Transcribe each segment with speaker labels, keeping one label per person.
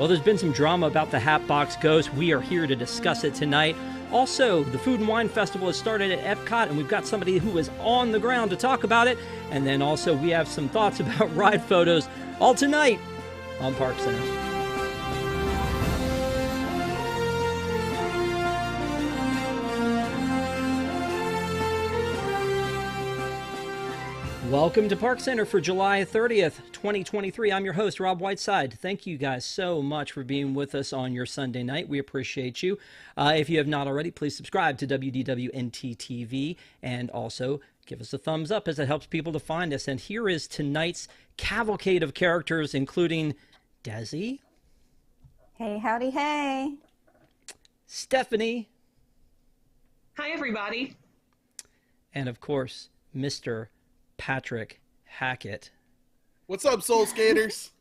Speaker 1: Well, there's been some drama about the Hatbox Ghost. We are here to discuss it tonight. Also, the Food and Wine Festival has started at EPCOT, and we've got somebody who is on the ground to talk about it. And then also, we have some thoughts about ride photos, all tonight on ParksCenter. Welcome to ParksCenter for July 30th, 2023. I'm your host, Rob Whiteside. Thank you guys so much for being with us on your Sunday night. We appreciate you. If you have not already, please subscribe to WDWNT TV and also give us a thumbs up as it helps people to find us. And here is tonight's cavalcade of characters, including Desi.
Speaker 2: Hey, howdy, hey.
Speaker 1: Stephanie.
Speaker 3: Hi, everybody.
Speaker 1: And of course, Mr. Patrick Hackett.
Speaker 4: What's up, Soul Skaters?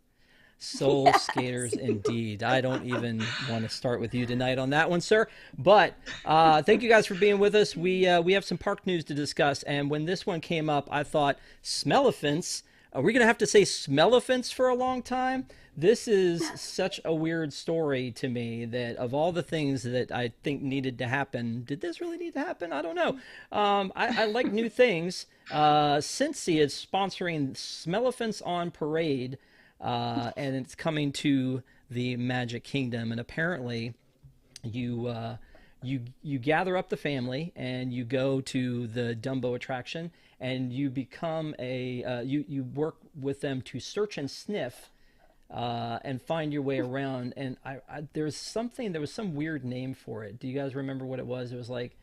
Speaker 1: Soul yes. Skaters, indeed. I don't even want to start with you tonight on that one, sir. But thank you guys for being with us. We have some park news to discuss, and when this one came up, I thought, Smellephants? Are we going to have to say Smellephants for a long time? This is such a weird story to me that of all the things that I think needed to happen, did this really need to happen? I don't know. I like new things. Cincy is sponsoring Smellephants on Parade, and it's coming to the Magic Kingdom. And apparently, you gather up the family and you go to the Dumbo attraction, and you become you work with them to search and sniff and find your way around. And there was some weird name for it. Do you guys remember what it was? It was like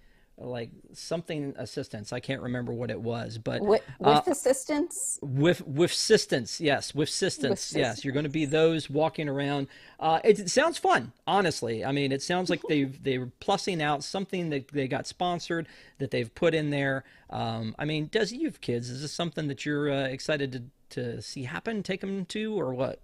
Speaker 1: something assistance. I can't remember what it was, but
Speaker 2: with assistance.
Speaker 1: With assistance, yes. With assistance, yes. You're going to be those walking around. It sounds fun, honestly. I mean, it sounds like they're plussing out something that they got sponsored that they've put in there. I mean, Desi, you have kids. Is this something that you're excited to see happen? Take them to, or what?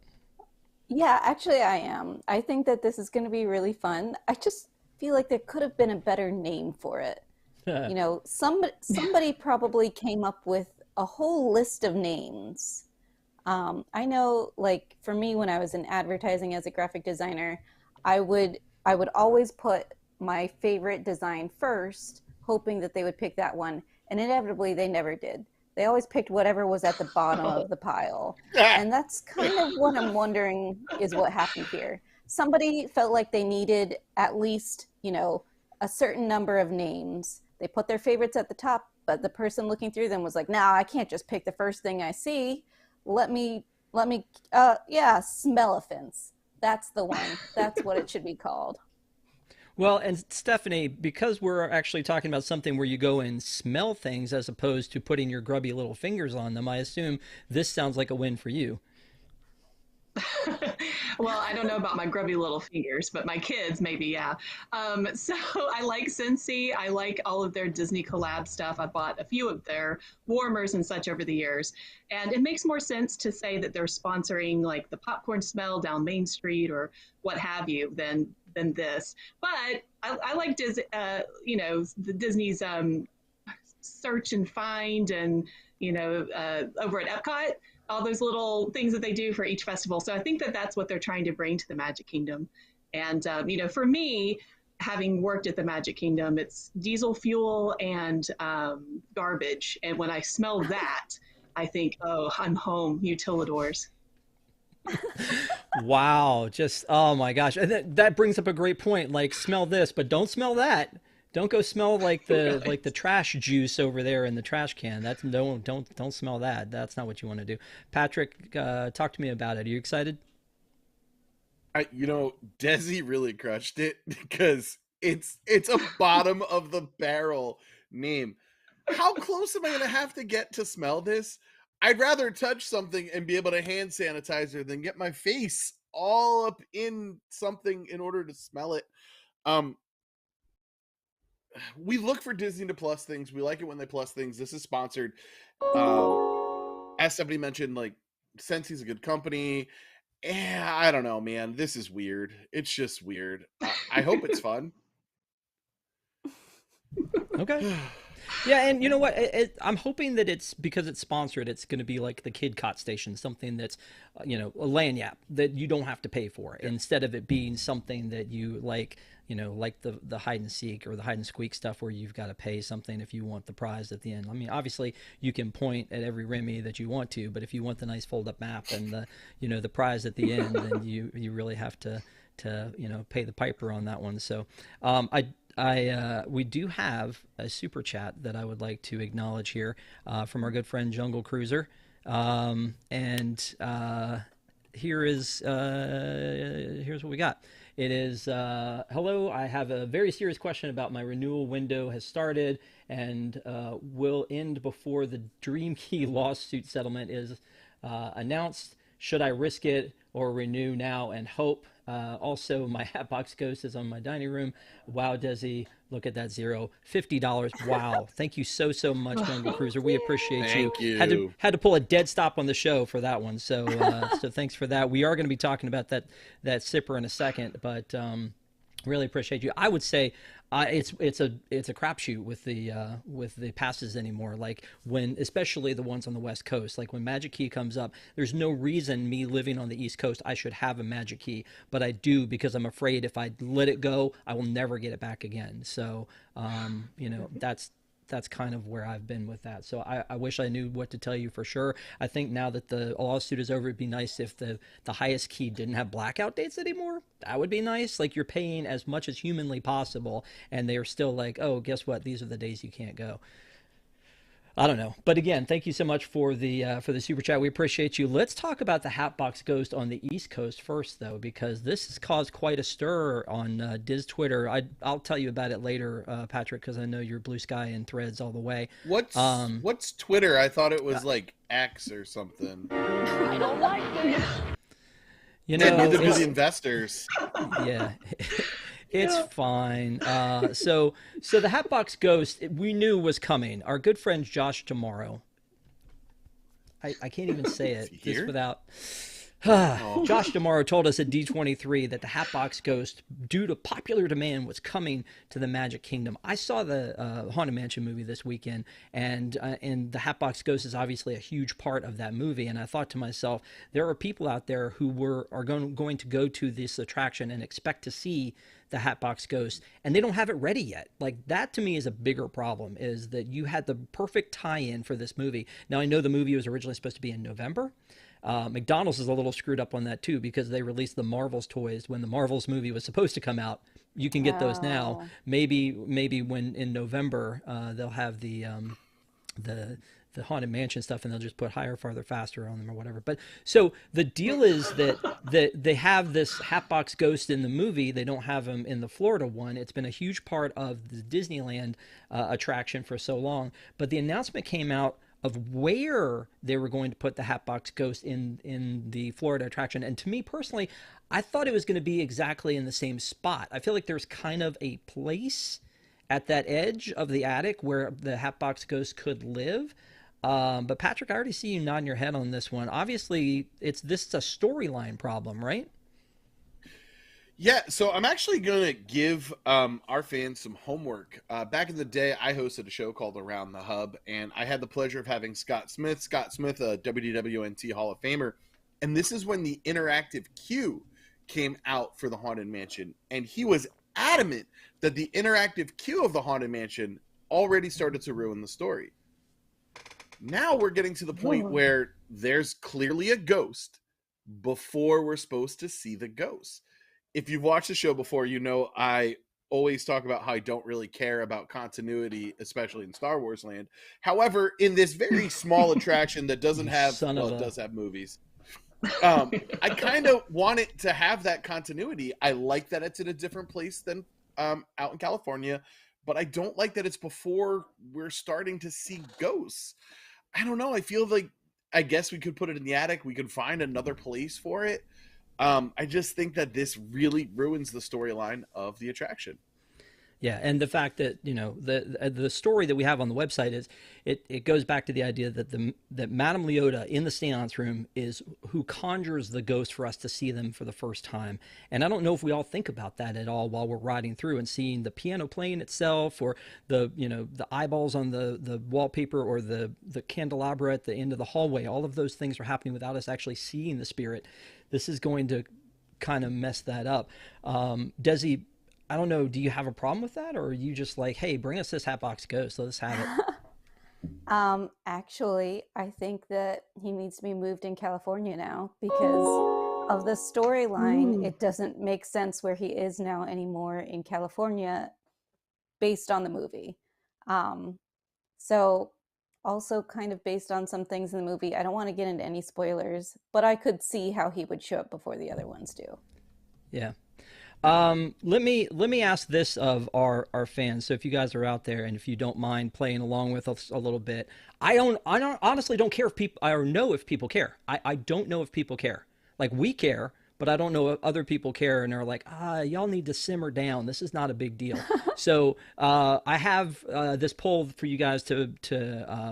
Speaker 2: Yeah, actually, I am. I think that this is going to be really fun. I just feel like there could have been a better name for it. You know, somebody probably came up with a whole list of names. I know, like, for me, when I was in advertising as a graphic designer, I would always put my favorite design first, hoping that they would pick that one, and inevitably they never did. They always picked whatever was at the bottom of the pile. And that's kind of what I'm wondering is what happened here. Somebody felt like they needed at least, you know, a certain number of names. They put their favorites at the top, but the person looking through them was like, "Nah, I can't just pick the first thing I see. Yeah, Smellephants. That's the one. That's what it should be called."
Speaker 1: Well, and Stephanie, because we're actually talking about something where you go and smell things as opposed to putting your grubby little fingers on them, I assume this sounds like a win for you.
Speaker 3: Well, I don't know about my grubby little fingers, but my kids, maybe, yeah. So I like Cincy. I like all of their Disney collab stuff. I bought a few of their warmers and such over the years. And it makes more sense to say that they're sponsoring like the popcorn smell down Main Street or what have you than this. But I like the Disney's search and find and, over at EPCOT, all those little things that they do for each festival. So I think that that's what they're trying to bring to the Magic Kingdom. And, for me, having worked at the Magic Kingdom, it's diesel fuel and garbage. And when I smell that, I think, oh, I'm home, utilidors.
Speaker 1: Wow. Just, oh my gosh. And that brings up a great point. Like, smell this, but don't smell that. Don't go smell like the trash juice over there in the trash can. That's don't smell that. That's not what you want to do. Patrick, talk to me about it. Are you excited?
Speaker 4: Desi really crushed it because it's a bottom of the barrel name. How close am I going to have to get to smell this? I'd rather touch something and be able to hand sanitizer than get my face all up in something in order to smell it. We look for Disney to plus things. We like it when they plus things. This is sponsored. As somebody mentioned, like, Cincy's a good company. I don't know, man. This is weird. It's just weird. I hope it's fun.
Speaker 1: Okay. Yeah, and you know what? I'm hoping that it's because it's sponsored. It's going to be like the KidCot station, something that's, a lanyard that you don't have to pay for, instead of it being something that you like, like the hide and seek or the hide and squeak stuff where you've got to pay something if you want the prize at the end. I mean, obviously you can point at every Remy that you want to, but if you want the nice fold-up map and the prize at the end, then you really have to pay the piper on that one. So we do have a super chat that I would like to acknowledge here from our good friend Jungle Cruiser, and here's what we got. It is, hello, I have a very serious question about my renewal window has started and will end before the Dream Key lawsuit settlement is announced. Should I risk it or renew now and hope? Also, my Hatbox Ghost is on my dining room. Wow, Desi, look at that zero. $50. Wow. Thank you so much, Jungle Cruiser. We appreciate
Speaker 4: Thank you.
Speaker 1: Had to pull a dead stop on the show for that one. So so thanks for that. We are going to be talking about that sipper in a second, but really appreciate you. I would say it's a crapshoot with the passes anymore. Like especially the ones on the West Coast. Like when Magic Key comes up, there's no reason me living on the East Coast I should have a Magic Key, but I do because I'm afraid if I let it go, I will never get it back again. So that's kind of where I've been with that. So I wish I knew what to tell you for sure. I think now that the lawsuit is over, it'd be nice if the highest key didn't have blackout dates anymore. That would be nice. Like you're paying as much as humanly possible, and they're still like, oh, guess what? These are the days you can't go. I don't know. But again, thank you so much for the super chat. We appreciate you. Let's talk about the Hatbox Ghost on the East Coast first, though, because this has caused quite a stir on Diz Twitter. I'll tell you about it later, Patrick, because I know you're Blue Sky and Threads all the way.
Speaker 4: What's Twitter? I thought it was like X or something.
Speaker 5: I don't like this.
Speaker 4: Neither do the investors.
Speaker 1: Yeah. It's fine. So the Hatbox Ghost we knew was coming. Our good friend Josh Tomorrow. I can't even say it just without. Josh Tomorrow told us at D23 that the Hatbox Ghost, due to popular demand, was coming to the Magic Kingdom. I saw the Haunted Mansion movie this weekend, and the Hatbox Ghost is obviously a huge part of that movie. And I thought to myself, there are people out there who are going to go to this attraction and expect to see the Hatbox Ghost, and they don't have it ready yet. Like that to me is a bigger problem, is that you had the perfect tie-in for this movie. Now I know the movie was originally supposed to be in November. McDonald's is a little screwed up on that too, because they released the Marvels toys when the Marvels movie was supposed to come out. You can get those now. Maybe when in November they'll have the Haunted Mansion stuff, and they'll just put higher, farther, faster on them or whatever. But so the deal is that they have this Hatbox Ghost in the movie. They don't have him in the Florida one. It's been a huge part of the Disneyland attraction for so long. But the announcement came out of where they were going to put the Hatbox Ghost in the Florida attraction. And to me personally, I thought it was going to be exactly in the same spot. I feel like there's kind of a place at that edge of the attic where the Hatbox Ghost could live. But Patrick, I already see you nodding your head on this one. Obviously, this is a storyline problem, right?
Speaker 4: Yeah, so I'm actually going to give our fans some homework. Back in the day, I hosted a show called Around the Hub, and I had the pleasure of having Scott Smith, a WDWNT Hall of Famer, and this is when the interactive queue came out for the Haunted Mansion, and he was adamant that the interactive queue of the Haunted Mansion already started to ruin the story. Now we're getting to the point where there's clearly a ghost before we're supposed to see the ghost. If you've watched the show before, you know I always talk about how I don't really care about continuity, especially in Star Wars land. However, in this very small attraction that doesn't have, it does have movies. I kind of want it to have that continuity. I like that it's in a different place than out in California, but I don't like that it's before we're starting to see ghosts. I don't know. I feel like, I guess we could put it in the attic. We could find another place for it. I just think that this really ruins the storyline of the attraction.
Speaker 1: Yeah, and the fact that the story that we have on the website is it goes back to the idea that that Madame Leota in the seance room is who conjures the ghost for us to see them for the first time. And I don't know if we all think about that at all while we're riding through and seeing the piano playing itself, or the eyeballs on the wallpaper, or the candelabra at the end of the hallway. All of those things are happening without us actually seeing the spirit. This is going to kind of mess that up. Desi, I don't know, do you have a problem with that, or are you just like, hey, bring us this Hatbox Ghost, let us have it?
Speaker 2: Actually, I think that he needs to be moved in California now because of the storyline. It doesn't make sense where he is now anymore in California based on the movie. So also kind of based on some things in the movie. I don't want to get into any spoilers, but I could see how he would show up before the other ones do.
Speaker 1: Yeah. Let me ask this of our fans. So if you guys are out there and if you don't mind playing along with us a little bit, I honestly don't care if people, or know if people care. I don't know if people care. Like, we care, but I don't know if other people care and are like, y'all need to simmer down. This is not a big deal. So I have this poll for you guys to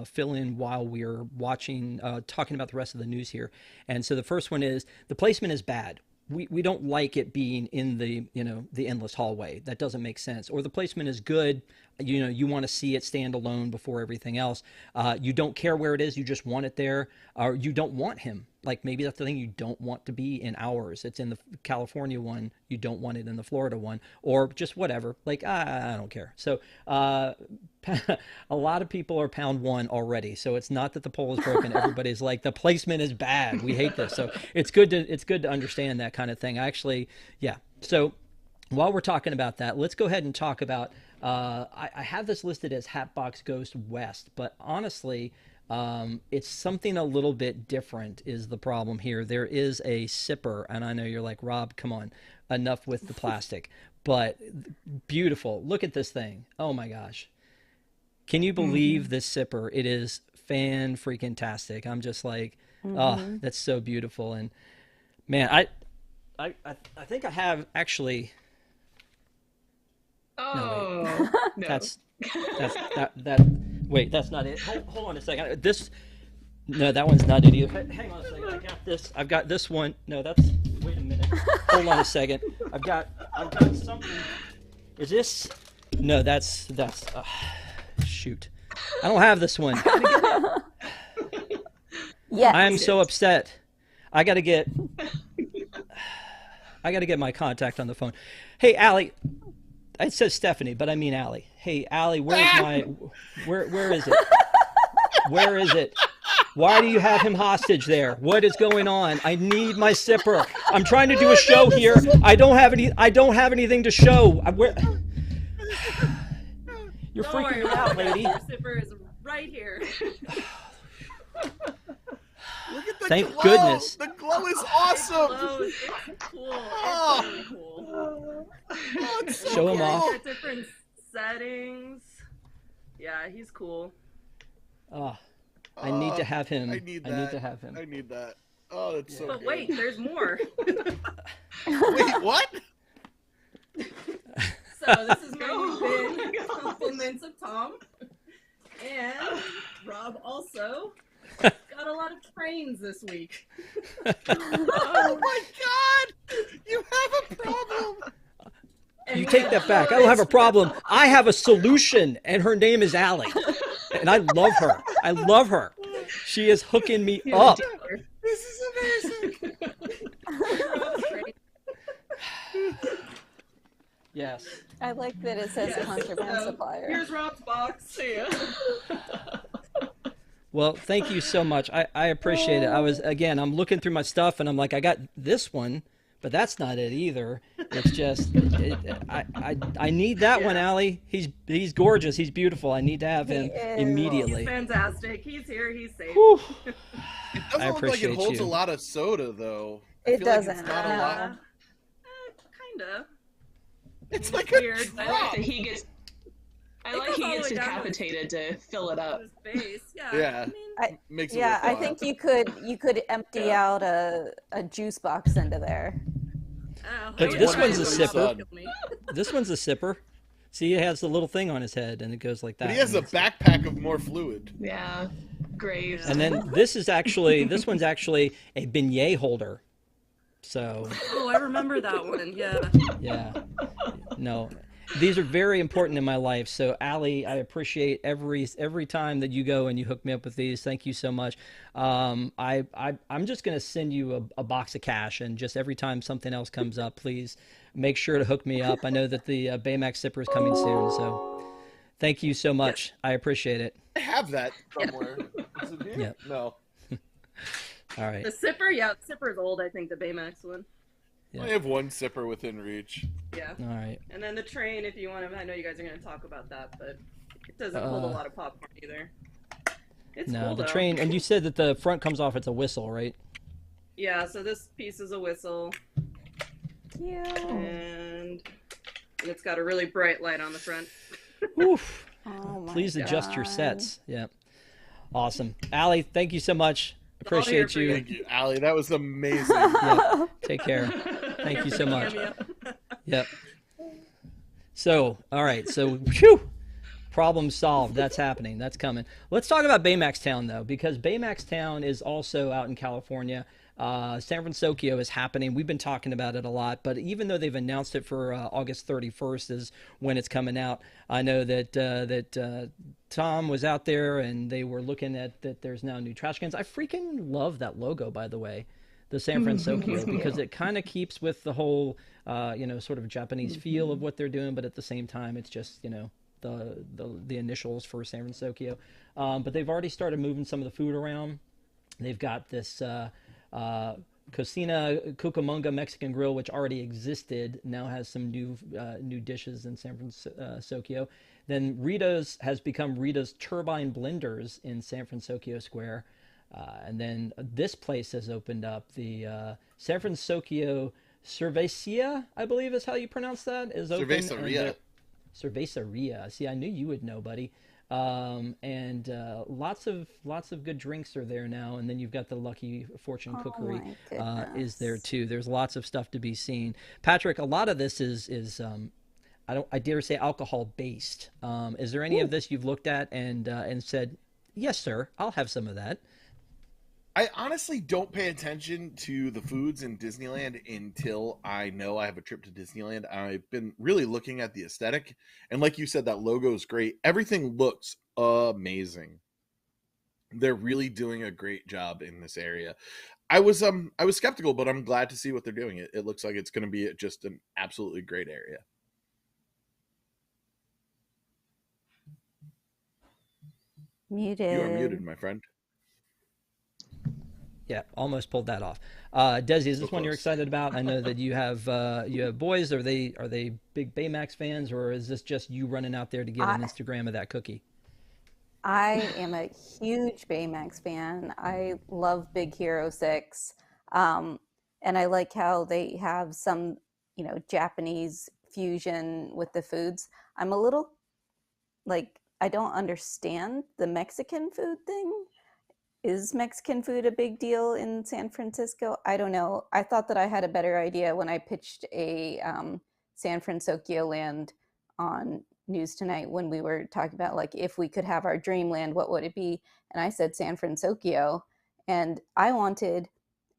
Speaker 1: fill in while we're watching, talking about the rest of the news here. And so the first one is, the placement is bad. We don't like it being in the the endless hallway. That doesn't make sense. Or the placement is good. You want to see it stand alone before everything else. You don't care where it is. You just want it there. Or you don't want him. Like, maybe that's the thing, you don't want to be in ours. It's in the California one. You don't want it in the Florida one, or just whatever. Like, I don't care. So a lot of people are pound one already. So it's not that the poll is broken. Everybody's like, the placement is bad. We hate this. So it's good to understand that kind of thing. Actually, yeah. So while we're talking about that, let's go ahead and talk about, I have this listed as Hatbox Ghost West, but honestly, it's something a little bit different is the problem here. There is a sipper, and I know you're like, Rob, come on, enough with the plastic, but beautiful. Look at this thing. Oh my gosh. Can you believe this sipper? It is fan-freaking-tastic. I'm just like, oh, that's so beautiful. And man, I think I have actually.
Speaker 3: Oh,
Speaker 1: no, wait. That. Wait, that's not it. Hold on a second. No, that one's not it either. Hang on a second. I got this. I've got this one. No, that's. Wait a minute. Hold on a second. I've got something. Is this? No, that's. Shoot. I don't have this one.
Speaker 2: Yeah.
Speaker 1: I am so upset. I gotta get my contact on the phone. Hey, Allie. It says Stephanie, but I mean Allie. Hey, Allie, where is it? Where is it? Why do you have him hostage there? What is going on? I need my sipper. I'm trying to do a show here. I don't have anything to show. You're freaking me out, lady.
Speaker 6: Your sipper is right here.
Speaker 4: Look at the
Speaker 1: Thank
Speaker 4: glow.
Speaker 1: goodness.
Speaker 4: The glow is awesome.
Speaker 6: It's cool.
Speaker 4: Oh.
Speaker 6: It's really cool.
Speaker 4: Oh, it's so
Speaker 1: Show him
Speaker 4: cool.
Speaker 1: off.
Speaker 6: Got different settings. Yeah, he's cool.
Speaker 1: Oh, I need to have him.
Speaker 4: I need that.
Speaker 1: I need to have him.
Speaker 4: I need that. Oh, that's so
Speaker 6: But
Speaker 4: good.
Speaker 6: wait, there's more.
Speaker 4: Wait, what?
Speaker 6: So this is my new bin compliments of Tom. And Rob also got a lot of trains this week.
Speaker 4: Oh my god! You have a problem!
Speaker 6: And
Speaker 1: You
Speaker 6: we
Speaker 1: take
Speaker 6: have
Speaker 1: that back. I don't have a
Speaker 6: George.
Speaker 1: problem. I have a solution, and her name is Allie. And I love her. I love her. She is hooking me up.
Speaker 4: This is amazing!
Speaker 6: Rob's train.
Speaker 1: Yes.
Speaker 2: I like that it says
Speaker 6: Yes.
Speaker 2: contraband
Speaker 6: So,
Speaker 2: supplier.
Speaker 6: Here's Rob's box. See ya.
Speaker 1: Well, thank you so much. I appreciate it. I'm looking through my stuff, and I'm like, I got this one, but that's not it either. It's just, I need that one, Allie. He's gorgeous. He's beautiful. I need to have him
Speaker 2: is.
Speaker 1: immediately.
Speaker 6: He's fantastic. He's here. He's safe.
Speaker 1: Whew.
Speaker 4: It
Speaker 1: I
Speaker 4: doesn't look like
Speaker 1: appreciate
Speaker 4: it holds
Speaker 1: you.
Speaker 4: a lot of soda, though. I
Speaker 2: It
Speaker 4: feel like
Speaker 2: doesn't.
Speaker 4: it's not a lot.
Speaker 6: Kinda.
Speaker 4: It's like
Speaker 6: Weird.
Speaker 4: a
Speaker 3: I like
Speaker 4: drop.
Speaker 3: that he gets. I
Speaker 6: It
Speaker 3: like
Speaker 6: goes
Speaker 3: he
Speaker 6: all the
Speaker 3: gets
Speaker 6: way down to
Speaker 3: decapitated to fill it up.
Speaker 6: His face. Yeah.
Speaker 4: Yeah.
Speaker 6: I mean,
Speaker 4: Makes it
Speaker 2: Yeah, I
Speaker 4: worthwhile.
Speaker 2: think you could empty out a juice box into there.
Speaker 6: I
Speaker 1: But
Speaker 6: would
Speaker 1: this
Speaker 6: try
Speaker 1: one's
Speaker 6: it,
Speaker 1: a
Speaker 6: but it would
Speaker 1: sipper.
Speaker 6: kill me.
Speaker 1: This one's a sipper. See, he has a little thing on his head, and it goes like that.
Speaker 4: But he has a backpack of more fluid.
Speaker 3: Yeah, graves.
Speaker 1: And then this one's actually a beignet holder. So.
Speaker 6: Oh, I remember that one. Yeah.
Speaker 1: Yeah. No. These are very important in my life. So, Allie, I appreciate every time that you go and you hook me up with these. Thank you so much. I'm just going to send you a box of cash, and just every time something else comes up, please make sure to hook me up. I know that the Baymax zipper is coming soon, so thank you so much. I appreciate it.
Speaker 4: I have that somewhere. Is it here?
Speaker 1: Yep.
Speaker 4: No.
Speaker 1: All right.
Speaker 6: The Sipper, yeah, the Sipper is old, I think, the Baymax one.
Speaker 1: Yeah.
Speaker 4: I have one sipper within reach.
Speaker 6: Yeah.
Speaker 1: All right.
Speaker 6: And then the train, if you want to, I know you guys are going to talk about that, but it doesn't hold a lot of popcorn either. It's
Speaker 1: No,
Speaker 6: cool,
Speaker 1: the
Speaker 6: though.
Speaker 1: train, and you said that the front comes off, it's a whistle, right?
Speaker 6: Yeah, so this piece is a whistle,
Speaker 2: Cute.
Speaker 6: and it's got a really bright light on the front.
Speaker 1: Oof.
Speaker 2: Oh my
Speaker 1: Please adjust your
Speaker 2: God.
Speaker 1: sets. Yeah. Awesome. Allie, thank you so much.
Speaker 6: all here
Speaker 1: Appreciate
Speaker 6: for
Speaker 1: you.
Speaker 4: Thank you, Allie. That was amazing.
Speaker 1: Yeah. Take care. Thank you so much.
Speaker 6: Cameo.
Speaker 1: Yep. So, all right. So, whew, problem solved. That's happening. That's coming. Let's talk about Baymax Town, though, because Baymax Town is also out in California. San Fransokyo is happening. We've been talking about it a lot, but even though they've announced it for August 31st is when it's coming out, I know that Tom was out there and they were looking at that there's now new trash cans. I freaking love that logo, by the way, the San Fransokyo, because it kind of keeps with the whole, sort of Japanese feel of what they're doing, but at the same time, it's just, the initials for San Fransokyo. But they've already started moving some of the food around. They've got this Cocina Cucamonga Mexican Grill, which already existed, now has some new dishes in San Fransokyo. Then Rita's has become Rita's Turbine Blenders in San Fransokyo Square. And then this place has opened up. The San Fransokyo Cerveceria, I believe is how you pronounce that, is open.
Speaker 4: Cerveceria.
Speaker 1: Cerveceria. See, I knew you would know, buddy. And lots of good drinks are there now. And then you've got the Lucky Fortune Cookery
Speaker 2: my
Speaker 1: is there too. There's lots of stuff to be seen. Patrick, a lot of this is I dare say alcohol based. Is there any of this you've looked at and said, yes, sir, I'll have some of that?
Speaker 4: I honestly don't pay attention to the foods in Disneyland until I know I have a trip to Disneyland. I've been really looking at the aesthetic, and like you said, that logo is great. Everything looks amazing. They're really doing a great job in this area. I was skeptical, but I'm glad to see what they're doing. It looks like it's going to be just an absolutely great area.
Speaker 2: Muted.
Speaker 4: You are muted, my friend.
Speaker 1: Yeah, almost pulled that off. Desi, is this
Speaker 4: So
Speaker 1: one you're
Speaker 4: close.
Speaker 1: excited about? I know that you have boys. Are they big Baymax fans, or is this just you running out there to get an Instagram of that cookie?
Speaker 2: I am a huge Baymax fan. I love Big Hero 6. And I like how they have some, Japanese fusion with the foods. I'm a little I don't understand the Mexican food thing. Is Mexican food a big deal in San Francisco? I don't know. I thought that I had a better idea when I pitched a San Fransokyo land on News Tonight when we were talking about if we could have our dreamland, what would it be? And I said San Fransokyo, and I wanted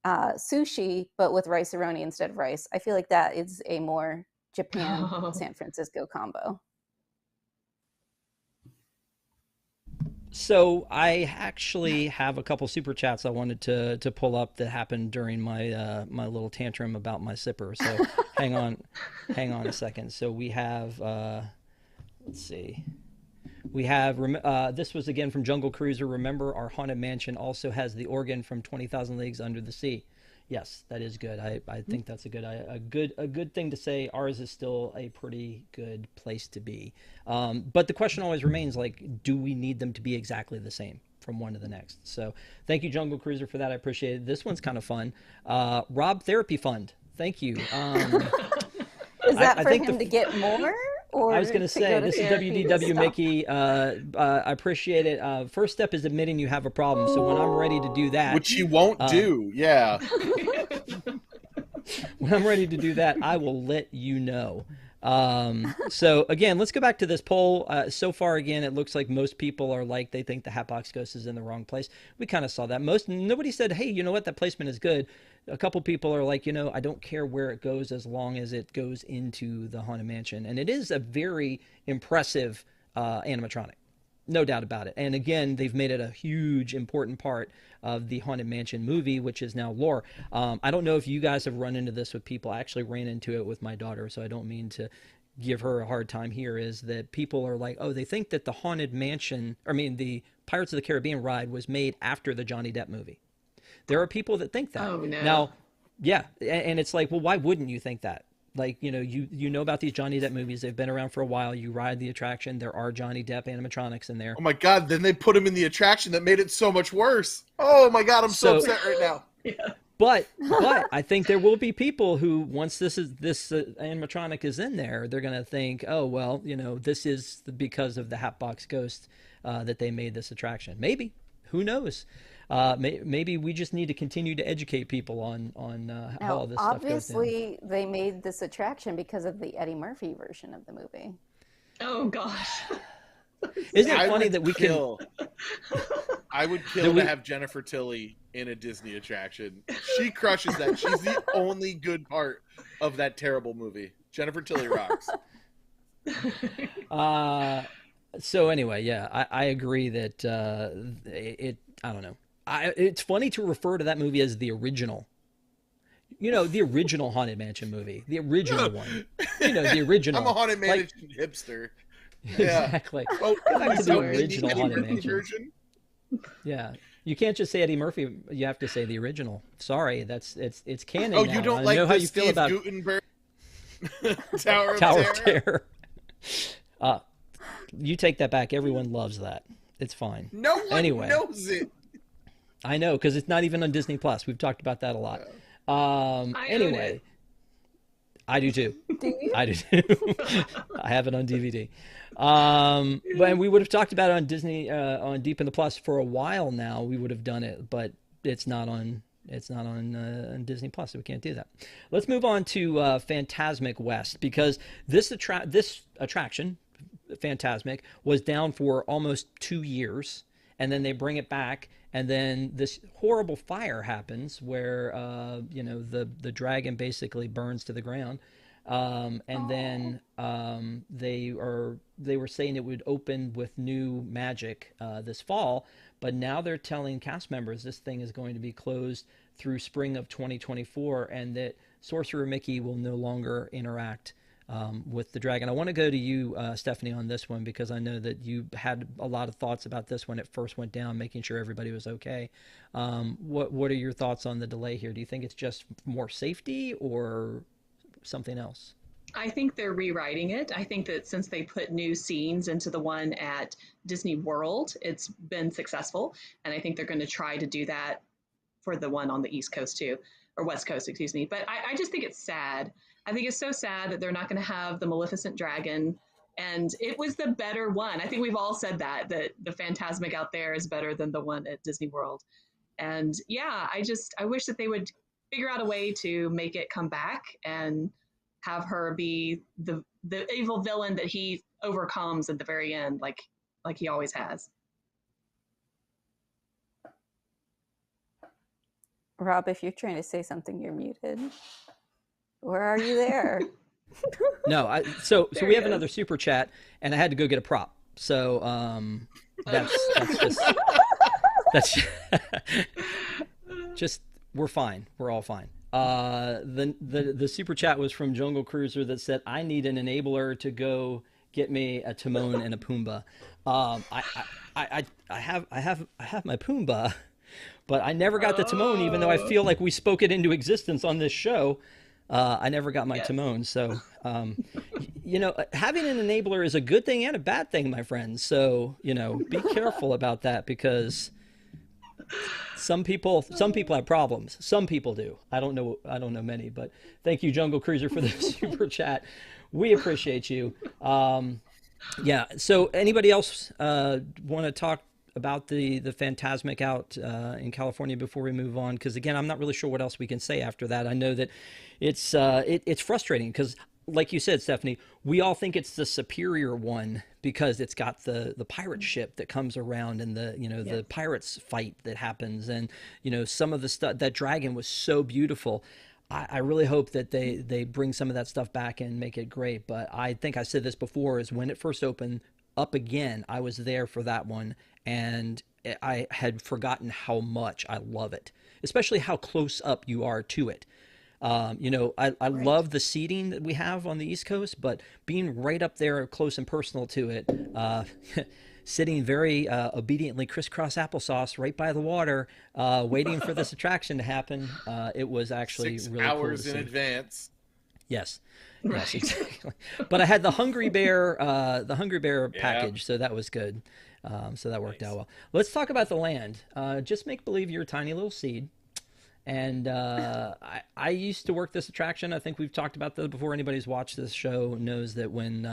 Speaker 2: sushi but with rice-a-roni instead of rice. I feel like that is a more Japan San Francisco combo.
Speaker 1: So I actually have a couple super chats I wanted to pull up that happened during my my little tantrum about my sipper. So hang on a second. So we have let's see. We have this was again from Jungle Cruiser. Remember, our haunted mansion also has the organ from 20,000 Leagues Under the Sea. Yes, that is good. I think that's a good thing to say. Ours is still a pretty good place to be. But the question always remains, do we need them to be exactly the same from one to the next? So thank you, Jungle Cruiser, for that. I appreciate it. This one's kind of fun. Rob Therapy Fund. Thank you.
Speaker 2: Is that
Speaker 1: I
Speaker 2: for
Speaker 1: think
Speaker 2: him to get more? Or
Speaker 1: I was going to say, this is
Speaker 2: therapy to
Speaker 1: WDW
Speaker 2: stop?
Speaker 1: Mickey. I appreciate it. First step is admitting you have a problem. So when I'm ready to do that,
Speaker 4: Which he won't do. Yeah.
Speaker 1: when I'm ready to do that, I will let you know. So again, let's go back to this poll. So far, again, it looks like most people are like, they think the Hatbox Ghost is in the wrong place. We kind of saw that. Nobody said, hey, you know what, that placement is good. A couple people are like, I don't care where it goes as long as it goes into the Haunted Mansion. And it is a very impressive animatronic. No doubt about it. And again, they've made it a huge, important part of the Haunted Mansion movie, which is now lore. I don't know if you guys have run into this with people. I actually ran into it with my daughter, so I don't mean to give her a hard time here, is that people are like, oh, they think that the Haunted Mansion, the Pirates of the Caribbean ride was made after the Johnny Depp movie. There are people that think that.
Speaker 3: Oh, no.
Speaker 1: Now, yeah, and it's like, well, why wouldn't you think that? Like, you know about these Johnny Depp movies. They've been around for a while. You ride the attraction. There are Johnny Depp animatronics in there.
Speaker 4: Oh my God. Then they put him in the attraction that made it so much worse. Oh my God. I'm so upset right now.
Speaker 3: Yeah.
Speaker 1: But I think there will be people who, once this animatronic is in there, they're going to think, oh, well, this is because of the Hatbox Ghost that they made this attraction. Maybe. Who knows? Maybe we just need to continue to educate people on how all this stuff goes down.
Speaker 2: Obviously, they made this attraction because of the Eddie Murphy version of the movie.
Speaker 3: Oh, gosh.
Speaker 1: Isn't it funny that we can...
Speaker 4: I would kill to have Jennifer Tilly in a Disney attraction. She crushes that. She's the only good part of that terrible movie. Jennifer Tilly rocks.
Speaker 1: So anyway, yeah, I agree that I don't know. It's funny to refer to that movie as the original. The original Haunted Mansion movie. The original one. The original.
Speaker 4: I'm a Haunted Mansion hipster. Yeah.
Speaker 1: Exactly. Go back to the original Haunted Mansion version. Yeah. You can't just say Eddie Murphy. You have to say the original. Sorry, it's canon.
Speaker 4: Oh,
Speaker 1: now.
Speaker 4: you don't
Speaker 1: I
Speaker 4: like
Speaker 1: know
Speaker 4: the
Speaker 1: how you feel
Speaker 4: Steve
Speaker 1: about
Speaker 4: Guttenberg Tower
Speaker 1: of Terror. You take that back. Everyone loves that. It's fine.
Speaker 4: No one knows it.
Speaker 1: I know, because it's not even on Disney Plus. We've talked about that a lot. Anyway, I do too.
Speaker 2: Do you?
Speaker 1: I do too. I have it on DVD. But we would have talked about it on Disney, on Deep in the Plus for a while now. We would have done it, but it's not on Disney Plus, so we can't do that. Let's move on to Fantasmic West, because this attraction, Fantasmic, was down for almost 2 years, and then they bring it back, and then this horrible fire happens where the dragon basically burns to the ground, and then they were saying it would open with new magic this fall, but now they're telling cast members this thing is going to be closed through spring of 2024, and that Sorcerer Mickey will no longer interact with the dragon. I want to go to you, Stephanie, on this one, because I know that you had a lot of thoughts about this when it first went down, making sure everybody was okay. What are your thoughts on the delay here? Do you think it's just more safety or something else?
Speaker 3: I think they're rewriting it. I think that since they put new scenes into the one at Disney World, it's been successful. And I think they're going to try to do that for the one on the East Coast too, or West Coast, excuse me. But I just think it's sad. I think it's so sad that they're not going to have the Maleficent dragon. And it was the better one. I think we've all said that the Fantasmic out there is better than the one at Disney World. And yeah, I wish that they would figure out a way to make it come back and have her be the evil villain that he overcomes at the very end, like he always has.
Speaker 2: Rob, if you're trying to say something, you're muted. Or are you there?
Speaker 1: No, so we have another super chat, and I had to go get a prop. So that's just we're fine. We're all fine. The super chat was from Jungle Cruiser that said, "I need an enabler to go get me a Timon and a Pumbaa." I have my Pumbaa, but I never got the Timon, even though I feel like we spoke it into existence on this show. I never got my Timon. So, having an enabler is a good thing and a bad thing, my friends. So, be careful about that, because some people have problems. Some people do. I don't know many, but thank you, Jungle Cruiser, for the super chat. We appreciate you. So anybody else want to talk about the Fantasmic out in California before we move on? Because again, I'm not really sure what else we can say after that. I know that it's frustrating, because like you said, Stephanie, we all think it's the superior one because it's got the pirate ship that comes around and the the pirates fight that happens, and some of the stuff. That dragon was so beautiful. I really hope that they bring some of that stuff back and make it great. But I think I said this before: is when it first opened up again, I was there for that one, and I had forgotten how much I love it, especially how close up you are to it. I love the seating that we have on the East Coast, but being right up there close and personal to it, sitting very obediently crisscross applesauce right by the water, waiting for this attraction to happen, it was actually
Speaker 4: 6
Speaker 1: really
Speaker 4: hours
Speaker 1: cool to
Speaker 4: in
Speaker 1: see.
Speaker 4: advance.
Speaker 1: Yes. Yes, exactly. But I had the Hungry Bear
Speaker 4: Yeah.
Speaker 1: package, so that was good. So that worked out well. Let's talk about the land. Just make believe you're a tiny little seed. And I used to work this attraction. I think we've talked about that before. Anybody who's watched this show knows that when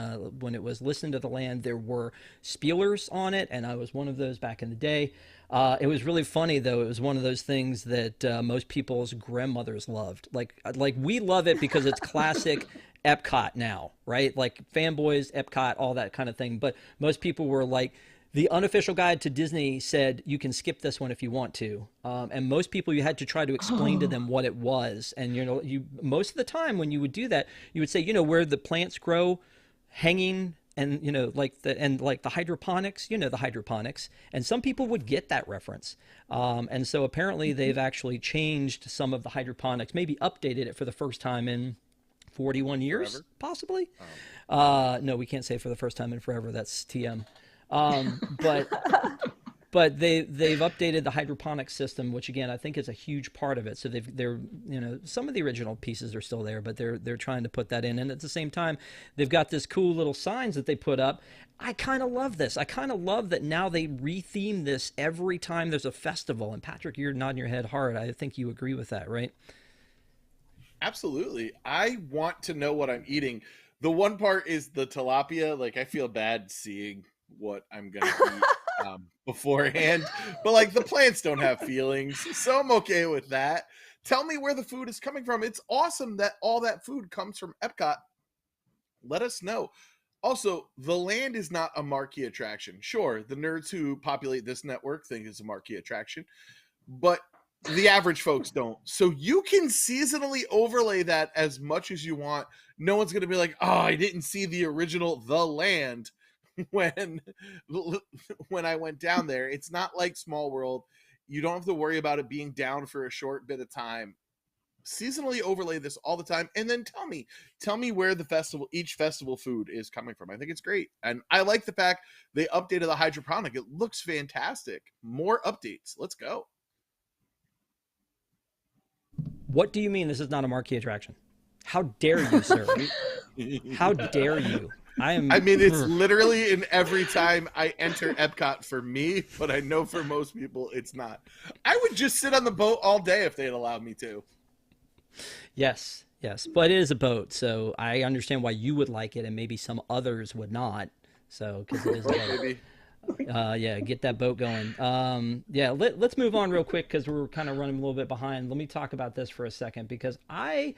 Speaker 1: it was Listen to the Land, there were spielers on it, and I was one of those back in the day. It was really funny, though. It was one of those things that most people's grandmothers loved. Like we love it because it's classic EPCOT now, right? Like fanboys, EPCOT, all that kind of thing. But most people were like, the unofficial guide to Disney said you can skip this one if you want to, and most people you had to try to explain to them what it was. And you most of the time when you would do that, you would say where the plants grow, hanging, and like the hydroponics, the hydroponics. And some people would get that reference, and so apparently they've actually changed some of the hydroponics, maybe updated it for the first time in 41 years,
Speaker 4: Forever?
Speaker 1: possibly. No, we can't say for the first time in forever. That's TM. But they've updated the hydroponic system, which again I think is a huge part of it. So they're some of the original pieces are still there, but they're trying to put that in, and at the same time they've got this cool little signs that they put up. I kind of love this. I kind of love that now they retheme this every time there's a festival. And Patrick, you're nodding your head hard. I think you agree with that, right?
Speaker 4: Absolutely. I want to know what I'm eating. The one part is the tilapia. Like, I feel bad seeing what I'm going to eat beforehand. But, like, the plants don't have feelings, so I'm okay with that. Tell me where the food is coming from. It's awesome that all that food comes from EPCOT. Let us know. Also, the land is not a marquee attraction. Sure, the nerds who populate this network think it's a marquee attraction, but the average folks don't. So you can seasonally overlay that as much as you want. No one's going to be like, oh, I didn't see the original The Land when I went down there. It's not like Small World. You don't have to worry about it being down for a short bit of time. Seasonally overlay this all the time, and then tell me where each festival food is coming from. I think it's great, and I like the fact they updated the hydroponic. It looks fantastic. More updates. Let's go.
Speaker 1: What do you mean this is not a marquee attraction? How dare you, sir? How dare you? I mean,
Speaker 4: it's literally in every time I enter EPCOT for me, but I know for most people it's not. I would just sit on the boat all day if they'd allowed me to.
Speaker 1: Yes, but it is a boat, so I understand why you would like it and maybe some others would not. So, because it is a boat. Yeah, get that boat going. Let's move on real quick because we're kind of running a little bit behind. Let me talk about this for a second because I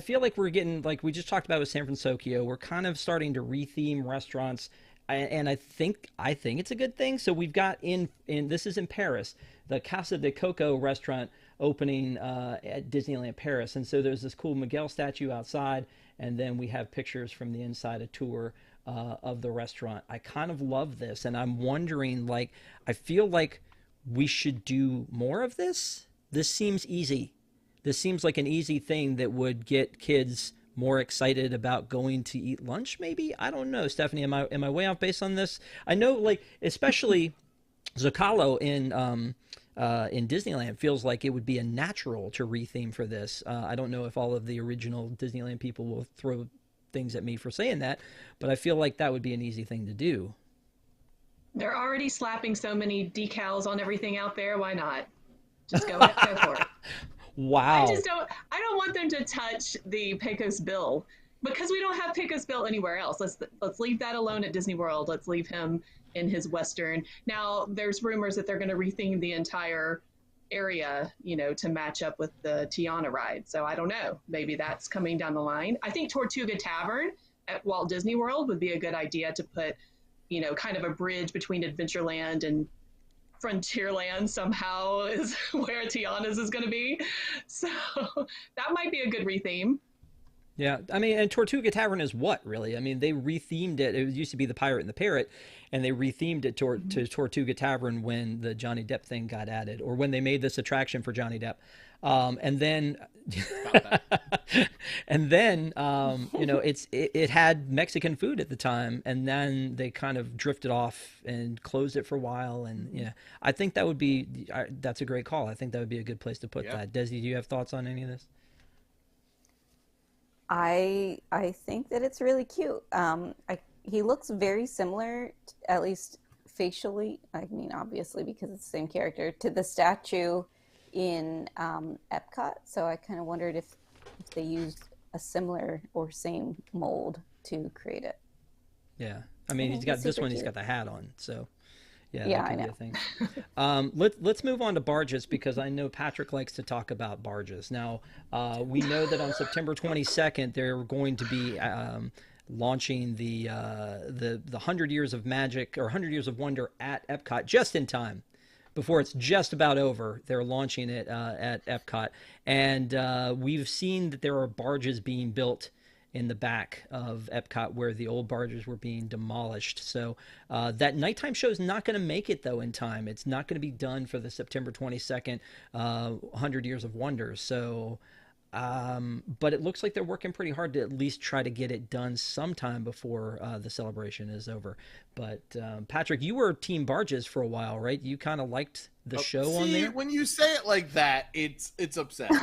Speaker 1: feel like we're getting, like we just talked about with San Fransokyo, we're kind of starting to retheme restaurants, and I think it's a good thing. So we've got in this is in Paris, the Casa de Coco restaurant opening at Disneyland Paris, and so there's this cool Miguel statue outside, and then we have pictures from the inside, a tour of the restaurant. I kind of love this, and I'm wondering, like, I feel like we should do more of this. This seems easy. This seems like an easy thing that would get kids more excited about going to eat lunch, maybe? I don't know. Stephanie, am I way off base on this? I know, like, especially Zocalo in Disneyland feels like it would be a natural to retheme for this. I don't know if all of the original Disneyland people will throw things at me for saying that, but I feel like that would be an easy thing to do.
Speaker 3: They're already slapping so many decals on everything out there. Why not? Just go for it.
Speaker 1: Wow.
Speaker 3: I don't want them to touch the Pecos Bill because we don't have Pecos Bill anywhere else. Let's leave that alone at Disney World. Let's leave him in his Western. Now, there's rumors that they're going to retheme the entire area, to match up with the Tiana ride. So I don't know. Maybe that's coming down the line. I think Tortuga Tavern at Walt Disney World would be a good idea to put, kind of a bridge between Adventureland and Frontierland somehow is where Tiana's is going to be. So that might be a good retheme.
Speaker 1: Yeah, I mean, and Tortuga Tavern is what, really? I mean, they rethemed it. It used to be the Pirate and the Parrot, and they rethemed it to Tortuga Tavern when the Johnny Depp thing got added, or when they made this attraction for Johnny Depp. And then, it had Mexican food at the time, and then they kind of drifted off and closed it for a while. And yeah, I think that's a great call. I think that would be a good place to put that. Desi, do you have thoughts on any of this?
Speaker 2: I think that it's really cute. He looks very similar, at least facially. I mean, obviously because it's the same character, to the statue in EPCOT. So I kind of wondered if they used a similar or same mold to create it.
Speaker 1: Yeah, I mean, he's got the hat on, so.
Speaker 2: Yeah, I know.
Speaker 1: Let's move on to barges, because I know Patrick likes to talk about barges. Now, we know that on September 22nd, they're going to be launching the 100 Years of Magic or 100 Years of Wonder at EPCOT just in time. Before it's just about over, they're launching it at EPCOT. And we've seen that there are barges being built in the back of EPCOT where the old barges were being demolished. So that nighttime show is not going to make it, though, in time. It's not going to be done for the September 22nd 100 Years of Wonders. So, but it looks like they're working pretty hard to at least try to get it done sometime before the celebration is over. But Patrick, you were Team Barges for a while, right? You kind of liked the show on there?
Speaker 4: When you say it like that, it's upsetting.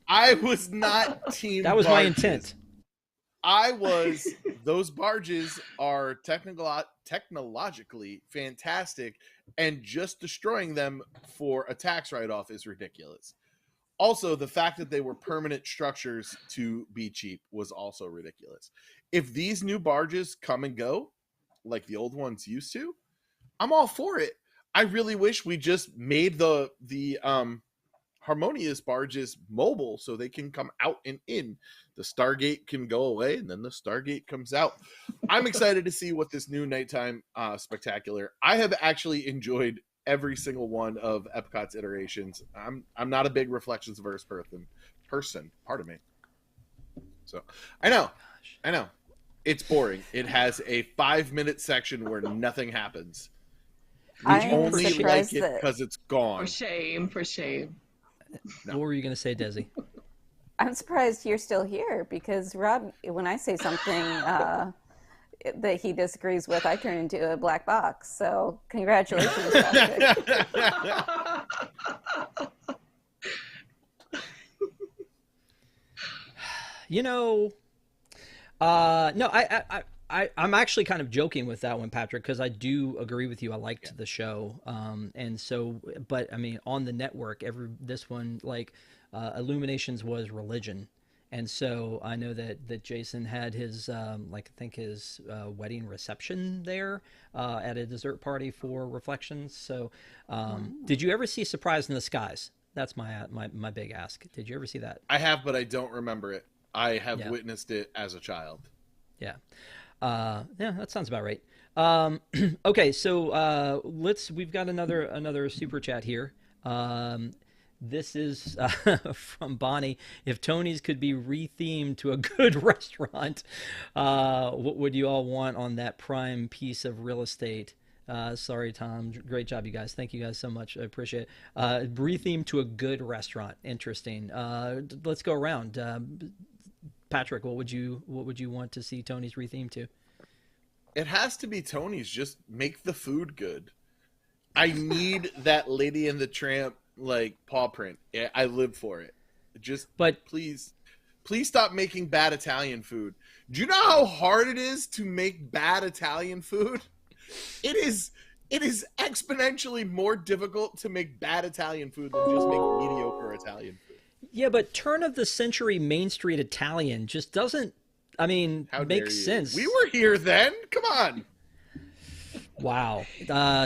Speaker 4: I was not Team
Speaker 1: That was
Speaker 4: barges.
Speaker 1: my intent.
Speaker 4: Those barges are technologically fantastic, and just destroying them for a tax write-off is ridiculous. Also, the fact that they were permanent structures to be cheap was also ridiculous. If these new barges come and go, like the old ones used to, I'm all for it. I really wish we just made the Harmonious barges mobile so they can come out and in. The Stargate can go away, and then the Stargate comes out. I'm excited to see what this new nighttime spectacular. I have actually enjoyed every single one of EPCOT's iterations. I'm not a big Reflections-verse person. Pardon me. So I know. It's boring. It has a 5-minute section where nothing happens. We only like it because it's gone.
Speaker 3: For shame.
Speaker 1: No. What were you going to say, Desi?
Speaker 2: I'm surprised you're still here, because Rob, when I say something that he disagrees with, I turn into a black box. So congratulations, Patrick.
Speaker 1: I'm actually kind of joking with that one, Patrick, because I do agree with you. I liked the show, and so, but I mean, on the network, this one, like Illuminations was religion, and so I know that Jason had his his wedding reception there at a dessert party for Reflections. So, did you ever see Surprise in the Skies? That's my big ask. Did you ever see that?
Speaker 4: I have, but I don't remember it. I have witnessed it as a child.
Speaker 1: Yeah. That sounds about right. Okay, so we've got another super chat here. This is from Bonnie. If Tony's could be rethemed to a good restaurant, what would you all want on that prime piece of real estate? Sorry, Tom. Great job, you guys. Thank you guys so much. I appreciate it. Rethemed to a good restaurant. Interesting. Let's go around. Patrick, what would you want to see Tony's rethemed to?
Speaker 4: It has to be Tony's. Just make the food good. I need that Lady and the Tramp paw print. I live for it. Please stop making bad Italian food. Do you know how hard it is to make bad Italian food? It is exponentially more difficult to make bad Italian food than just make mediocre Italian food.
Speaker 1: Yeah, but turn of the century Main Street Italian just doesn't, make sense.
Speaker 4: We were here then. Come on.
Speaker 1: Wow.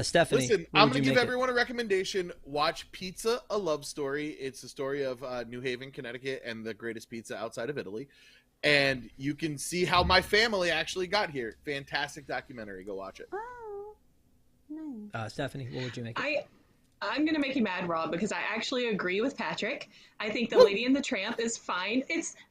Speaker 1: Stephanie,
Speaker 4: Listen,
Speaker 1: what
Speaker 4: I'm
Speaker 1: would
Speaker 4: going
Speaker 1: you
Speaker 4: to give
Speaker 1: make it?
Speaker 4: everyone a recommendation. Watch Pizza, A Love Story. It's the story of New Haven, Connecticut, and the greatest pizza outside of Italy. And you can see how my family actually got here. Fantastic documentary. Go watch it.
Speaker 2: Oh, nice.
Speaker 1: Stephanie, what would you make it?
Speaker 3: I'm going to make you mad, Rob, because I actually agree with Patrick. I think The Lady and the Tramp is fine.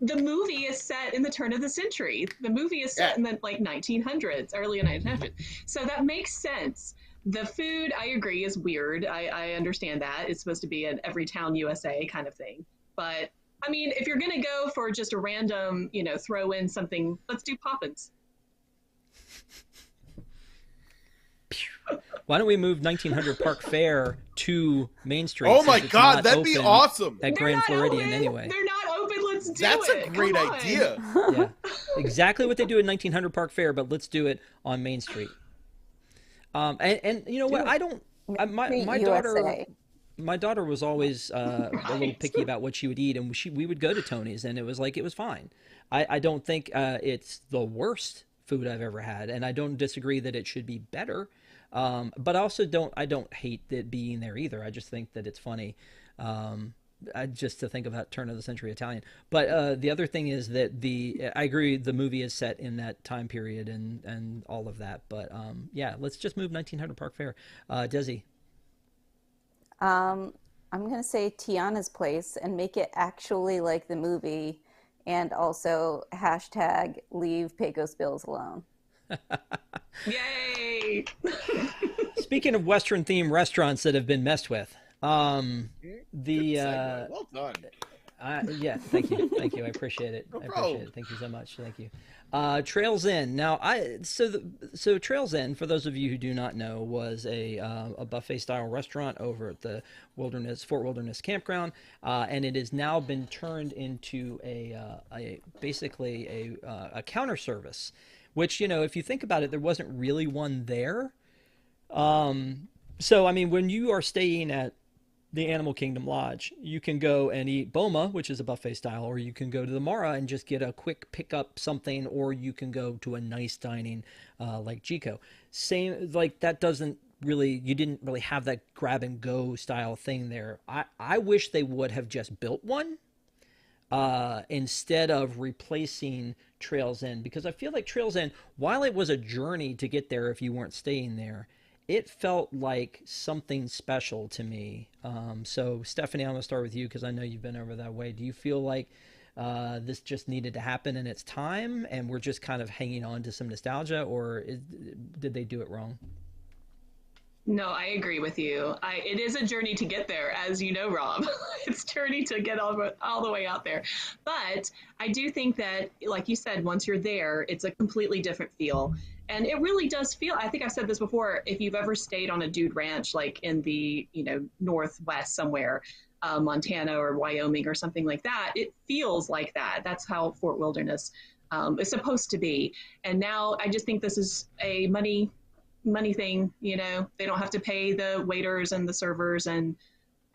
Speaker 3: The movie is set in the turn of the century. The movie is set in the 1900s, early 1900s. So that makes sense. The food, I agree, is weird. I understand that. It's supposed to be an every town USA kind of thing. But, I mean, if you're going to go for just a random, throw in something, let's do Poppins.
Speaker 1: Why don't we move 1900 Park Fair to Main Street?
Speaker 4: Oh my
Speaker 1: since it's
Speaker 4: God,
Speaker 1: not
Speaker 4: that'd be
Speaker 1: open
Speaker 4: awesome.
Speaker 1: At Grand Floridian anyway.
Speaker 3: They're not open. Let's do
Speaker 4: That's
Speaker 3: it.
Speaker 4: a great
Speaker 3: Come on.
Speaker 4: idea.
Speaker 1: Yeah, exactly what they do at 1900 Park Fair, but let's do it on Main Street. And you know what? My daughter.
Speaker 2: USA.
Speaker 1: My daughter was always a little picky about what she would eat, and we would go to Tony's, and it was fine. I don't think it's the worst food I've ever had, and I don't disagree that it should be better. But I also don't hate it being there either. I just think that it's funny. Just to think about turn of the century Italian. But the other thing is that I agree the movie is set in that time period and all of that. But yeah, let's just move 1900 Park Fair. Desi.
Speaker 2: I'm gonna say Tiana's Place and make it actually like the movie, and also hashtag leave Pecos Bills alone.
Speaker 3: Yay!
Speaker 1: Speaking of Western themed restaurants that have been messed with,
Speaker 4: Good segue. Well done.
Speaker 1: yeah, thank you, I appreciate it.
Speaker 4: No
Speaker 1: I appreciate
Speaker 4: problem.
Speaker 1: it. Thank you so much. Thank you. Trails Inn. Now, so Trails Inn, for those of you who do not know, was a buffet style restaurant over at the Fort Wilderness Campground, and it has now been turned into basically a counter service, which, if you think about it, there wasn't really one there. So I mean, when you are staying at the Animal Kingdom Lodge, you can go and eat Boma, which is a buffet style, or you can go to the Mara and just get a quick pick up something, or you can go to a nice dining like Jico. Same, like that doesn't really, you didn't really have that grab and go style thing there. I wish they would have just built one instead of replacing Trails Inn, because I feel like Trails Inn, while it was a journey to get there if you weren't staying there, it felt like something special to me. So Stephanie, I'm going to start with you because I know you've been over that way. Do you feel like this just needed to happen in its time and we're just kind of hanging on to some nostalgia, or did they do it wrong?
Speaker 3: No, I agree with you. It is a journey to get there, as you know, Rob. It's a journey to get all the way out there. But I do think that, like you said, once you're there, it's a completely different feel. And it really does feel, I think I've said this before, if you've ever stayed on a dude ranch, like in the, Northwest somewhere, Montana or Wyoming or something like that, it feels like that. That's how Fort Wilderness is supposed to be. And now I just think this is a money thing. They don't have to pay the waiters and the servers. And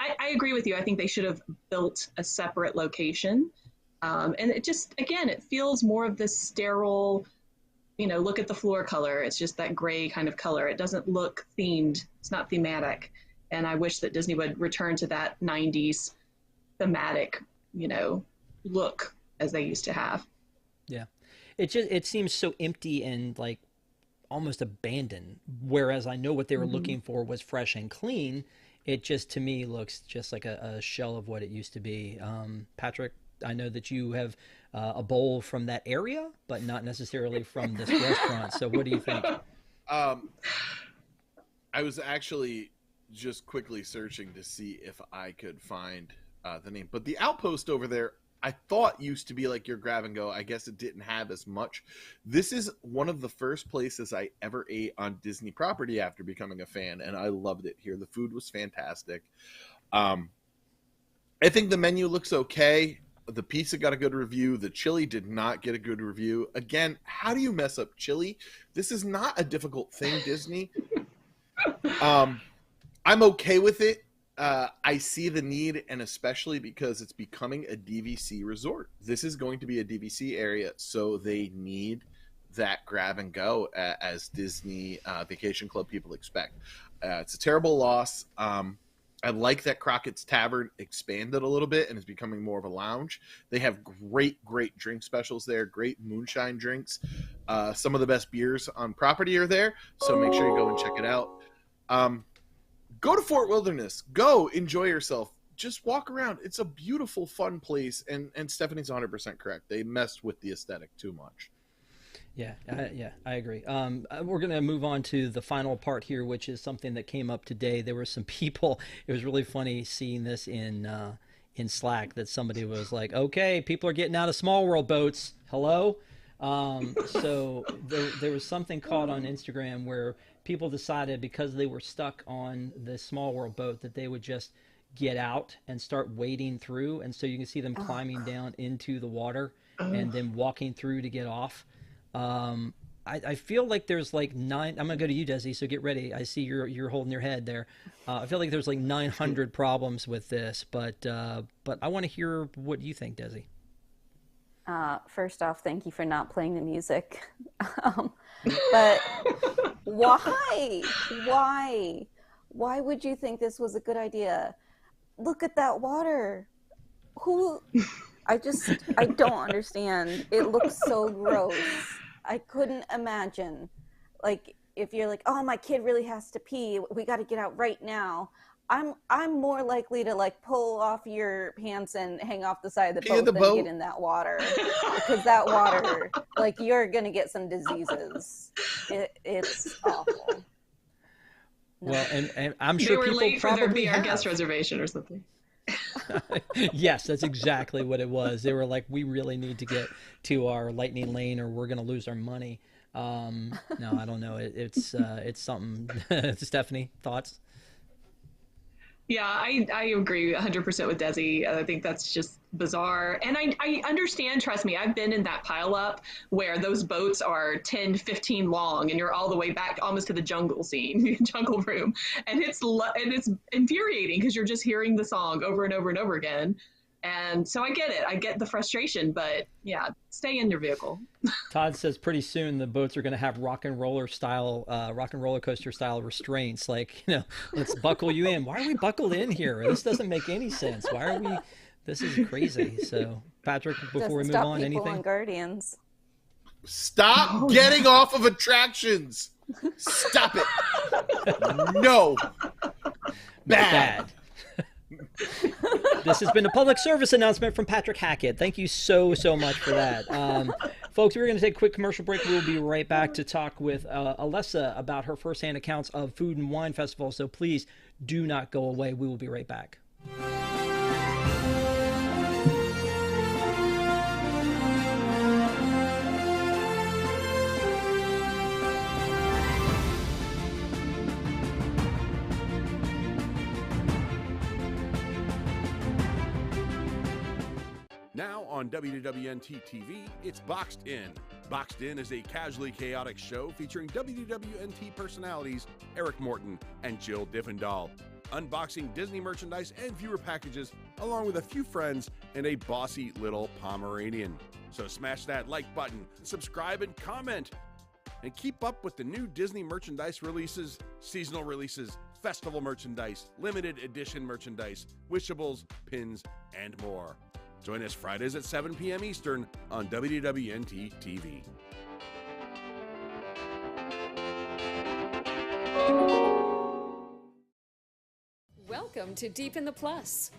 Speaker 3: I agree with you. I think they should have built a separate location. And it just, again, it feels more of this sterile, look at the floor color. It's just that gray kind of color. It doesn't look themed. It's not thematic. And I wish that Disney would return to that 90s thematic, look as they used to have.
Speaker 1: Yeah. It seems so empty and like almost abandoned. Whereas I know what they were looking for was fresh and clean. It just, to me, looks just like a shell of what it used to be. Patrick, I know that you have a bowl from that area, but not necessarily from this restaurant. So what do you think?
Speaker 4: I was actually just quickly searching to see if I could find the name. But the Outpost over there, I thought used to be like your grab and go. I guess it didn't have as much. This is one of the first places I ever ate on Disney property after becoming a fan, and I loved it here. The food was fantastic. I think the menu looks okay. The pizza got a good review. The chili did not get a good review. Again, how do you mess up chili? This is not a difficult thing, Disney. I'm okay with it. I see the need, and especially because it's becoming a DVC resort. This is going to be a DVC area, so they need that grab and go as Disney Vacation Club people expect. It's a terrible loss. I like that Crockett'S Tavern expanded a little bit and is becoming more of a lounge. They have great drink specials there, great moonshine drinks. Some of the best beers on property are there, so make sure you go and check it out. Go to Fort Wilderness. Go enjoy yourself. Just walk around. It's a beautiful, fun place, and Stephanie's 100% correct. They messed with the aesthetic too much.
Speaker 1: Yeah, I agree. We're going to move on to the final part here, which is something that came up today. There were some people, it was really funny seeing this in Slack, that somebody was like, okay, people are getting out of Small World boats. Hello? So there was something caught on Instagram where people decided, because they were stuck on the Small World boat, that they would just get out and start wading through. And so you can see them climbing down into the water and then walking through to get off. I feel like there's like 9. I'm gonna go to you, Desi. So get ready. I see you're holding your head there. I feel like there's like 900 problems with this, but I want to hear what you think, Desi.
Speaker 2: First off, thank you for not playing the music. But why? Why would you think this was a good idea? Look at that water. I don't understand. It looks so gross. I couldn't imagine. Like, if you're like, oh, my kid really has to pee, we got to get out right now. I'm more likely to like pull off your pants and hang off the side of the boat than get in that water, because that water, like, you're gonna get some diseases. It's awful.
Speaker 1: No. Well, and I'm sure
Speaker 3: they were
Speaker 1: people
Speaker 3: late for
Speaker 1: probably
Speaker 3: their guest reservation or something.
Speaker 1: Yes, that's exactly what it was. They were like, we really need to get to our lightning lane or we're going to lose our money. No, I don't know. It's something. Stephanie, thoughts?
Speaker 3: Yeah, I agree 100% with Desi. I think that's just bizarre. And I understand, trust me, I've been in that pile up where those boats are 10, 15 long and you're all the way back almost to the jungle scene, jungle room. And it's infuriating because you're just hearing the song over and over and over again. And so I get it. I get the frustration, but yeah, stay in your vehicle.
Speaker 1: Todd says pretty soon the boats are going to have rock and roller coaster style restraints. Like, let's buckle you in. Why are we buckled in here? This doesn't make any sense. Why are we? This is crazy. So, Patrick, before we move on, anything?
Speaker 2: On Guardians.
Speaker 4: Stop getting off of attractions. Stop it. No. Bad.
Speaker 1: This has been a public service announcement from Patrick Hackett. Thank you so much for that. Folks, we're going to take a quick commercial break. We'll be right back to talk with Alessa about her firsthand accounts of Food and Wine Festival. So please do not go away. We will be right back.
Speaker 7: Now on WWNT TV, it's Boxed In. Boxed In is a casually chaotic show featuring WWNT personalities Eric Morton and Jill Diffendahl, unboxing Disney merchandise and viewer packages, along with a few friends and a bossy little Pomeranian. So smash that like button, subscribe and comment, and keep up with the new Disney merchandise releases, seasonal releases, festival merchandise, limited edition merchandise, wishables, pins, and more. Join us Fridays at 7 p.m. Eastern on WWNT TV.
Speaker 8: Welcome to Deep in the Plus.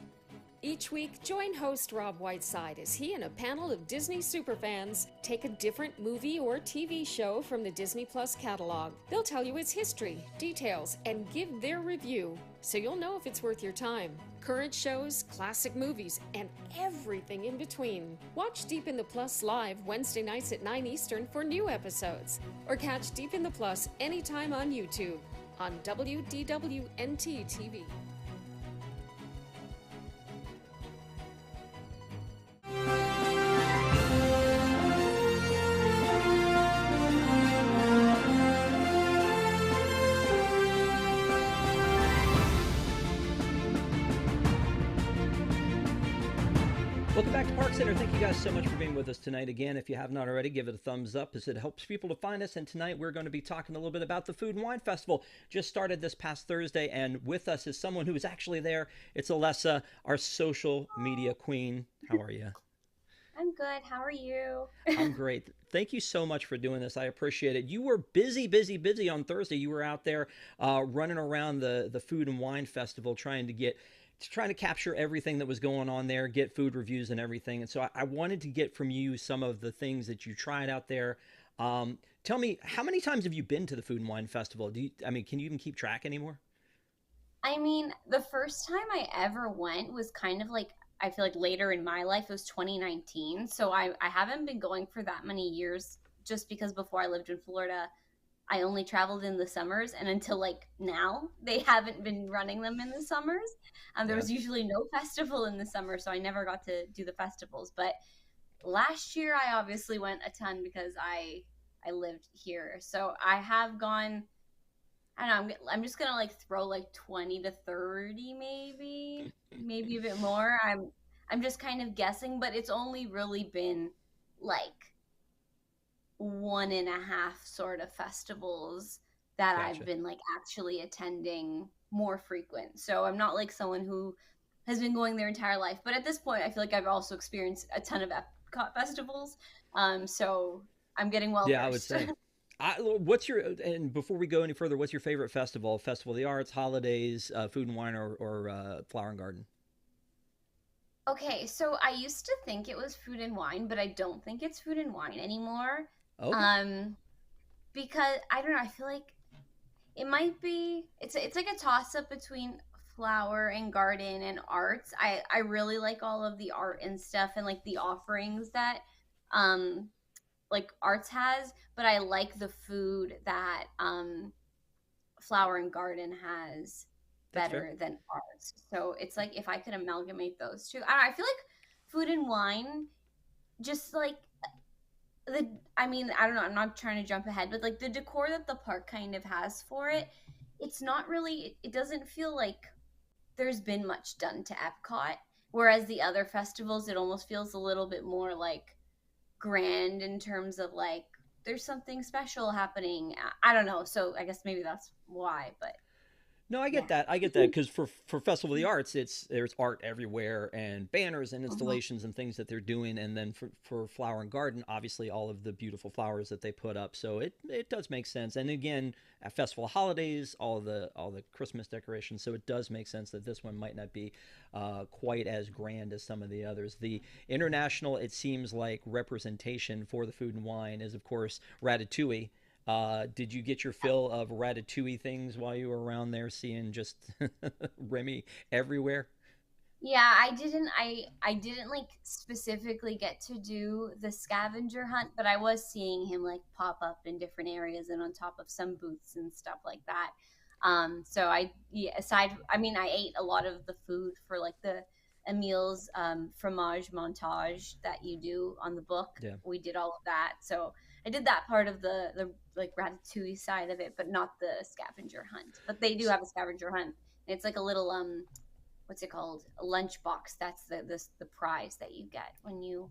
Speaker 8: Each week, join host Rob Whiteside as he and a panel of Disney superfans take a different movie or TV show from the Disney Plus catalog. They'll tell you its history, details, and give their review, so you'll know if it's worth your time. Current shows, classic movies, and everything in between. Watch Deep in the Plus live Wednesday nights at 9 Eastern for new episodes, or catch Deep in the Plus anytime on YouTube on WDWNT TV.
Speaker 1: Welcome back to ParksCenter. Thank you guys so much for being with us tonight. Again, if you have not already, give it a thumbs up as it helps people to find us. And tonight we're going to be talking a little bit about the Food and Wine Festival. Just started this past Thursday, and with us is someone who is actually there. It's Alessa, our social media queen. How are you?
Speaker 9: I'm good. How are you?
Speaker 1: I'm great. Thank you so much for doing this. I appreciate it. You were busy on Thursday. You were out there running around the Food and Wine Festival trying to capture everything that was going on there, get food reviews and everything. And so I wanted to get from you some of the things that you tried out there. Tell me, how many times have you been to the Food and Wine Festival? Can you even keep track anymore?
Speaker 9: I mean, the first time I ever went was kind of like, I feel like later in my life. It was 2019. So I haven't been going for that many years, just because before I lived in Florida, I only traveled in the summers, and until like now, they haven't been running them in the summers. There was usually no festival in the summer, so I never got to do the festivals. But last year, I obviously went a ton because I lived here. So I have gone, I don't know, I'm just gonna like throw like 20 to 30, maybe a bit more. I'm just kind of guessing, but it's only really been like 1.5 sort of festivals that
Speaker 1: Gotcha.
Speaker 9: I've been like actually attending more frequent. So I'm not like someone who has been going their entire life. But at this point, I feel like I've also experienced a ton of EPCOT festivals. So I'm getting well
Speaker 1: Yeah,
Speaker 9: versed.
Speaker 1: I would say. And before we go any further, what's your favorite festival? Festival of the Arts, holidays, Food and Wine, or Flower and Garden?
Speaker 9: Okay, so I used to think it was Food and Wine, but I don't think it's Food and Wine anymore.
Speaker 1: Okay.
Speaker 9: Because I don't know, I feel like it might be, it's like a toss up between Flower and Garden and Arts. I really like all of the art and stuff, and like the offerings that like Arts has, but I like the food that Flower and Garden has
Speaker 1: That's fair.
Speaker 9: better than Arts. So it's like if I could amalgamate those two, I feel like Food and Wine, just like I mean, I don't know, I'm not trying to jump ahead, but like the decor that the park kind of has for it, it's not really, it doesn't feel like there's been much done to Epcot. Whereas the other festivals, it almost feels a little bit more like grand in terms of like there's something special happening. I don't know. So I guess maybe that's why, but
Speaker 1: No, I
Speaker 9: yeah.
Speaker 1: get that. I get that because for Festival of the Arts, there's art everywhere and banners and
Speaker 9: Mhm.
Speaker 1: installations and things that they're doing, and then for Flower and Garden, obviously all of the beautiful flowers that they put up. So it does make sense. And again, at Festival of Holidays, all the Christmas decorations. So it does make sense that this one might not be quite as grand as some of the others. The international, it seems like representation for the Food and Wine is of course Ratatouille. Did you get your fill of Ratatouille things while you were around there, seeing just Remy everywhere?
Speaker 9: Yeah, I didn't like specifically get to do the scavenger hunt, but I was seeing him like pop up in different areas and on top of some booths and stuff like that. So yeah, I mean, I ate a lot of the food for like the Emile's fromage montage that you do on the book.
Speaker 1: Yeah.
Speaker 9: We did all of that. So I did that part of the like ratatouille side of it, but not the scavenger hunt. But they do have a scavenger hunt. It's like a little what's it called? A lunch box. That's the prize that you get when you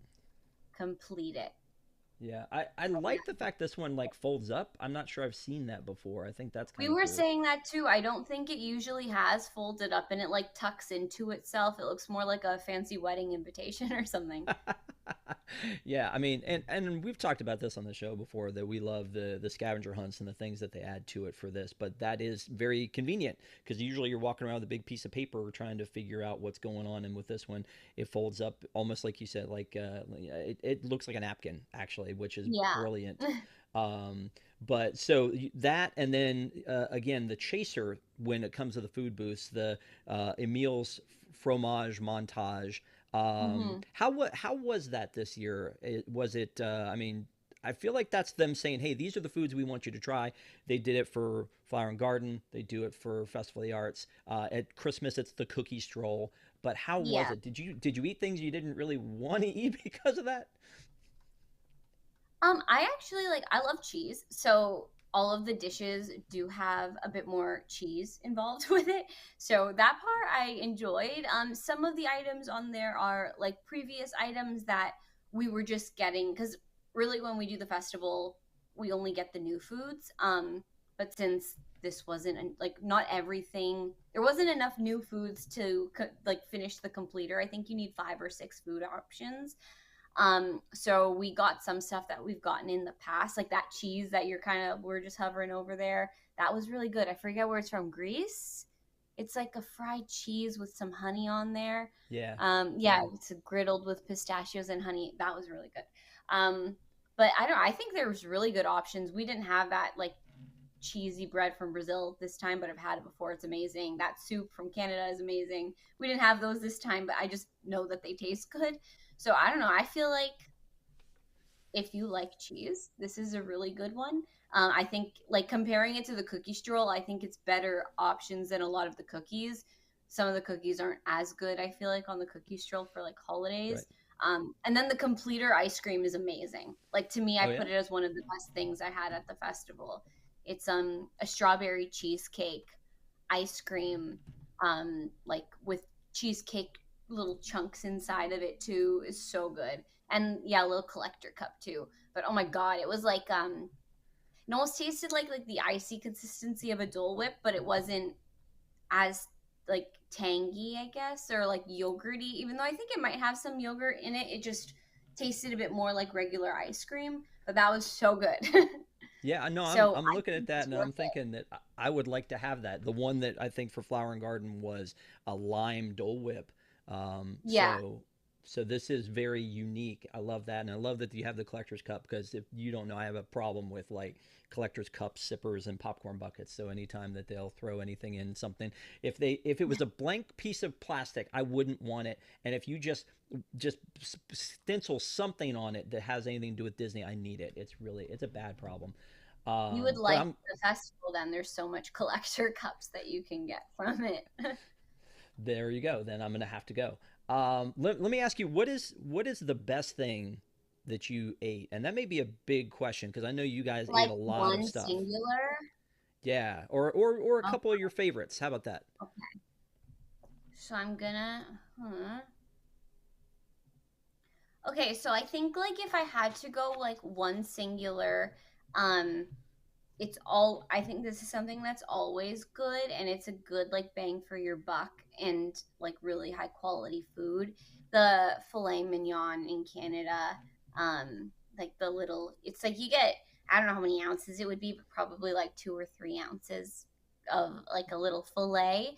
Speaker 9: complete it.
Speaker 1: Yeah, I like the fact this one like folds up. I'm not sure I've seen that before. I think that's
Speaker 9: We
Speaker 1: kind of
Speaker 9: were
Speaker 1: cool.
Speaker 9: saying that too. I don't think it usually has folded up and it like tucks into itself. It looks more like a fancy wedding invitation or something.
Speaker 1: Yeah, I mean, and we've talked about this on the show before that we love the scavenger hunts and the things that they add to it for this, but that is very convenient because usually you're walking around with a big piece of paper trying to figure out what's going on, and with this one, it folds up almost like you said, like it looks like a napkin actually, which is
Speaker 9: Yeah.
Speaker 1: brilliant. But so that, and then again, the chaser when it comes to the food booths, the Emile's fromage montage.
Speaker 9: hmm
Speaker 1: How was that this year? Was it? I mean, I feel like that's them saying, "Hey, these are the foods we want you to try." They did it for Flower and Garden. They do it for Festival of the Arts. At Christmas, it's the cookie stroll. But how was
Speaker 9: Yeah.
Speaker 1: it? Did you eat things you didn't really want to eat because of that?
Speaker 9: I actually like I love cheese. So all of the dishes do have a bit more cheese involved with it. So that part I enjoyed. Some of the items on there are like previous items that we were just getting, because really when we do the festival, we only get the new foods. But since this wasn't like not everything, there wasn't enough new foods to like finish the completer. I think you need 5 or 6 food options. So we got some stuff that we've gotten in the past, like that cheese that we're just hovering over there. That was really good. I forget where it's from. Greece. It's like a fried cheese with some honey on there.
Speaker 1: Yeah.
Speaker 9: Yeah, it's griddled with pistachios and honey. That was really good. But I don't know. I think there was really good options. We didn't have that like cheesy bread from Brazil this time, but I've had it before. It's amazing. That soup from Canada is amazing. We didn't have those this time, but I just know that they taste good. So I don't know. I feel like if you like cheese, this is a really good one. I think like comparing it to the cookie stroll, I think it's better options than a lot of the cookies. Some of the cookies aren't as good, I feel like, on the cookie stroll for like holidays. Right. And then the completer ice cream is amazing. Like to me, I put it as one of the best things I had at the festival. It's a strawberry cheesecake ice cream, like with cheesecake little chunks inside of it too, is so good. And yeah, a little collector cup too. But oh my god, it was like it almost tasted like the icy consistency of a Dole Whip, but it wasn't as like tangy, I guess, or like yogurty. Even though I think it might have some yogurt in it, it just tasted a bit more like regular ice cream. But that was so good.
Speaker 1: Yeah, no, I'm looking at that and I'm thinking that I would like to have that. The one that I think for Flower and Garden was a lime Dole Whip.
Speaker 9: Yeah.
Speaker 1: So this is very unique. I love that, and I love that you have the collector's cup, because if you don't know, I have a problem with like collector's cups, sippers, and popcorn buckets. So anytime that they'll throw anything in something, if it was a blank piece of plastic, I wouldn't want it. And if you just stencil something on it that has anything to do with Disney, I need it. It's a bad problem.
Speaker 9: You would like the festival then. There's so much collector cups that you can get from it.
Speaker 1: There you go. Then I'm gonna have to go. Let me ask you, what is the best thing that you ate? And that may be a big question, because I know you guys ate a lot of stuff.
Speaker 9: Singular?
Speaker 1: Yeah, or a couple of your favorites. How about that?
Speaker 9: Okay. So I'm gonna. Okay, so I think like if I had to go like one singular, I think this is something that's always good, and it's a good like bang for your buck and like really high quality food. The filet mignon in Canada, like it's like you get, I don't know how many ounces it would be, but probably like 2 or 3 ounces of like a little filet.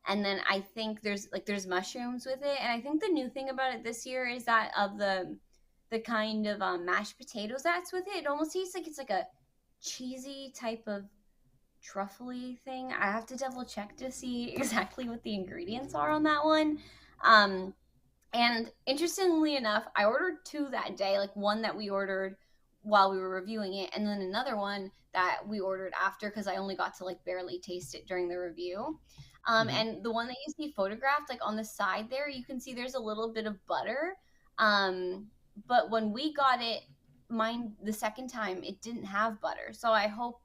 Speaker 9: And then I think there's mushrooms with it, and I think the new thing about it this year is that of the kind of mashed potatoes that's with it, it almost tastes like it's like a cheesy type of truffly thing. I have to double check to see exactly what the ingredients are on that one. And interestingly enough, I ordered 2 that day, like one that we ordered while we were reviewing it, and then another one that we ordered after, because I only got to like barely taste it during the review. And the one that you see photographed, like on the side there, you can see there's a little bit of butter. But when we got it, mine the second time, it didn't have butter. So I hope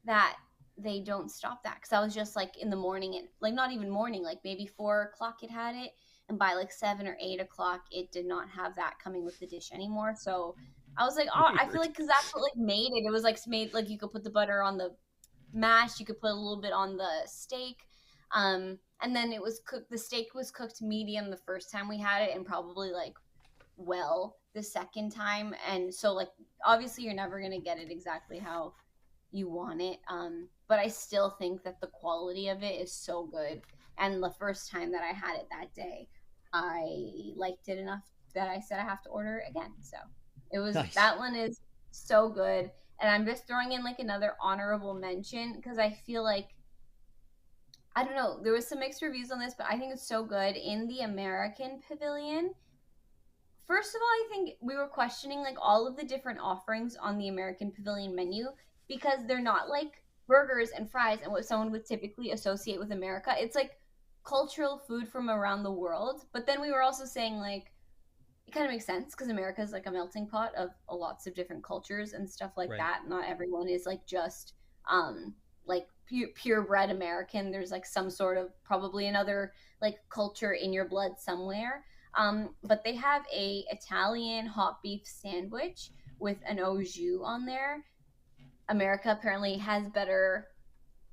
Speaker 9: that they don't stop that, because I was just like in the morning, like not even morning, like maybe 4 o'clock it had it, and by like 7 or 8 o'clock it did not have that coming with the dish anymore. So I was like, oh, I feel like, because that's what like made it. It was like made like you could put the butter on the mash, you could put a little bit on the steak, and then it was cooked. The steak was cooked medium the first time we had it, and probably like well the second time. And so like obviously you're never gonna get it exactly how you want it, but I still think that the quality of it is so good. And the first time that I had it that day, I liked it enough that I said I have to order it again. So it was nice. That one is so good. And I'm just throwing in like another honorable mention, because I feel like, I don't know, there was some mixed reviews on this, but I think it's so good. In the American Pavilion, first of all, I think we were questioning like all of the different offerings on the American Pavilion menu, because they're not like burgers and fries and what someone would typically associate with America. It's like cultural food from around the world. But then we were also saying like, it kind of makes sense because America is like a melting pot of lots of different cultures and stuff like
Speaker 1: Right.
Speaker 9: that. Not everyone is like just like purebred American. There's like some sort of probably another like culture in your blood somewhere. But they have a Italian hot beef sandwich with an au jus on there. America apparently has better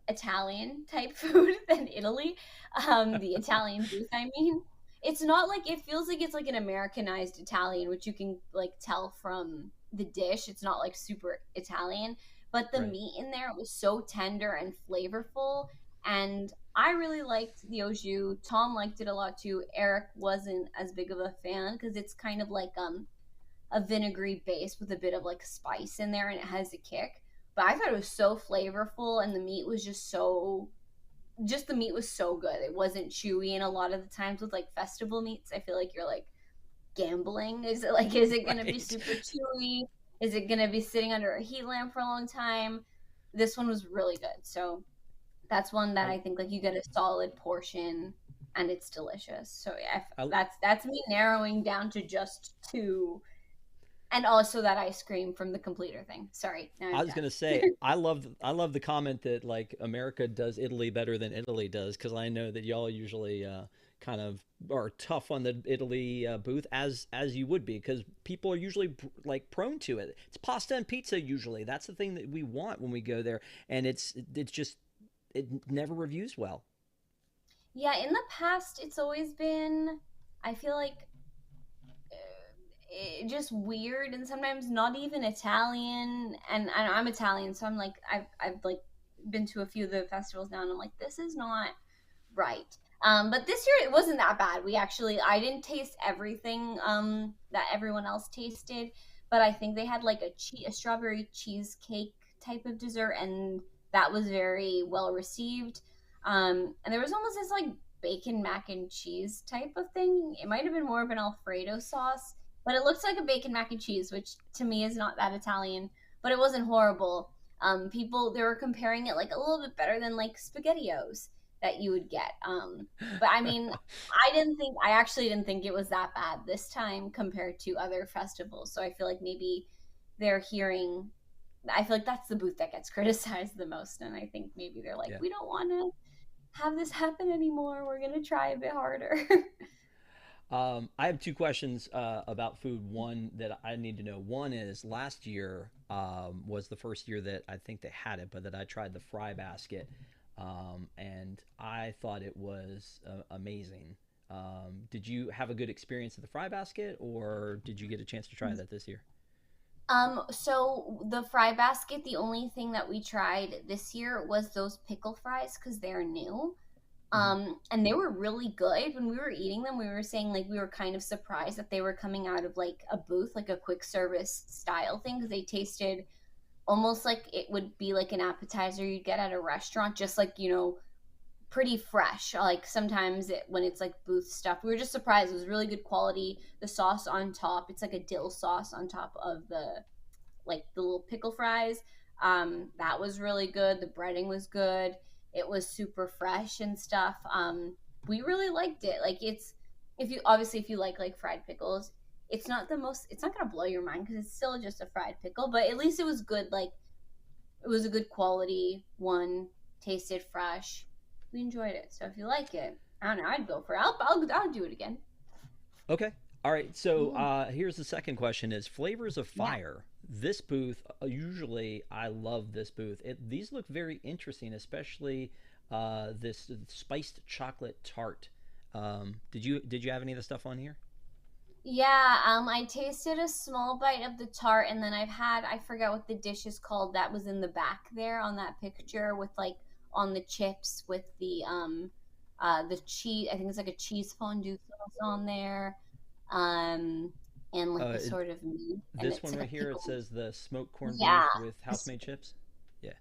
Speaker 9: Italian type food than Italy. The Italian booth, I mean. It's not like, it feels like it's like an Americanized Italian, which you can like tell from the dish. It's not like super Italian, but the
Speaker 1: Right.
Speaker 9: meat in there was so tender and flavorful. And I really liked the au jus. Tom liked it a lot too. Eric wasn't as big of a fan because it's kind of like a vinegary base with a bit of like spice in there and it has a kick. But I thought it was so flavorful and the meat was just the meat was so good. It wasn't chewy, and a lot of the times with like festival meats, I feel like you're like gambling. Is it gonna be
Speaker 1: Right.
Speaker 9: super chewy? Is it gonna be sitting under a heat lamp for a long time? This one was really good. So that's one that
Speaker 1: I,
Speaker 9: I think like you get a solid portion and it's delicious. So yeah,
Speaker 1: I,
Speaker 9: that's me narrowing down to just two, and also that ice cream from the completer thing. Sorry, now
Speaker 1: I
Speaker 9: I'm
Speaker 1: was
Speaker 9: done.
Speaker 1: gonna say I love the comment that like America does Italy better than Italy does, because I know that y'all usually kind of are tough on the Italy booth, as you would be, because people are usually like prone to it. It's pasta and pizza usually. That's the thing that we want when we go there, and it's just it never reviews well.
Speaker 9: Yeah, in the past, it's always been, I feel like, just weird and sometimes not even Italian. And I'm Italian, so I'm like, I've like been to a few of the festivals now, and I'm like, this is not right. But this year it wasn't that bad. I didn't taste everything that everyone else tasted, but I think they had like a strawberry cheesecake type of dessert, and that was very well received. And there was almost this like bacon mac and cheese type of thing. It might have been more of an Alfredo sauce, but it looks like a bacon mac and cheese, which to me is not that Italian. But it wasn't horrible. People they were comparing it like a little bit better than like SpaghettiOs that you would get. But I mean, I actually didn't think it was that bad this time compared to other festivals. So I feel like maybe they're hearing. I feel like that's the booth that gets criticized the most, and I think maybe they're like,
Speaker 1: Yeah.
Speaker 9: we don't want to have this happen anymore. We're gonna try a bit harder.
Speaker 1: I have two questions about food. One that I need to know. One is last year was the first year that I think they had it, but that I tried the fry basket, and I thought it was amazing. Did you have a good experience at the fry basket, or did you get a chance to try that this year?
Speaker 9: So the fry basket, the only thing that we tried this year was those pickle fries because they're new.
Speaker 1: Hmm.
Speaker 9: And they were really good. When we were eating them, we were saying like we were kind of surprised that they were coming out of like a booth, like a quick service style thing, because they tasted almost like it would be like an appetizer you'd get at a restaurant, just like, pretty fresh. Like sometimes when it's like booth stuff, we were just surprised. It was really good quality. The sauce on top, it's like a dill sauce on top of the little pickle fries. That was really good. The breading was good. It was super fresh and stuff. We really liked it. Like if you like fried pickles, it's not gonna blow your mind because it's still just a fried pickle, but at least it was good. Like it was a good quality one, tasted fresh. We enjoyed it. So if you like it, I don't know, I'd go for it. I'll do it again.
Speaker 1: Okay. All right. So
Speaker 9: Mm,
Speaker 1: here's the second question: is flavors of
Speaker 9: yeah.
Speaker 1: fire? This booth, usually, I love this booth. These look very interesting, especially this spiced chocolate tart. Did you have any of the stuff on here?
Speaker 9: Yeah, I tasted a small bite of the tart, and then I forgot what the dish is called that was in the back there on that picture with like on the chips with the cheese. I think it's like a cheese fondue sauce on there, um, and like
Speaker 1: Uh,
Speaker 9: the
Speaker 1: it,
Speaker 9: sort of meat, and
Speaker 1: this
Speaker 9: it's
Speaker 1: one
Speaker 9: like
Speaker 1: right
Speaker 9: a
Speaker 1: here, it
Speaker 9: pickle.
Speaker 1: says the smoked corned beef
Speaker 9: Yeah,
Speaker 1: with house made chips. Yeah.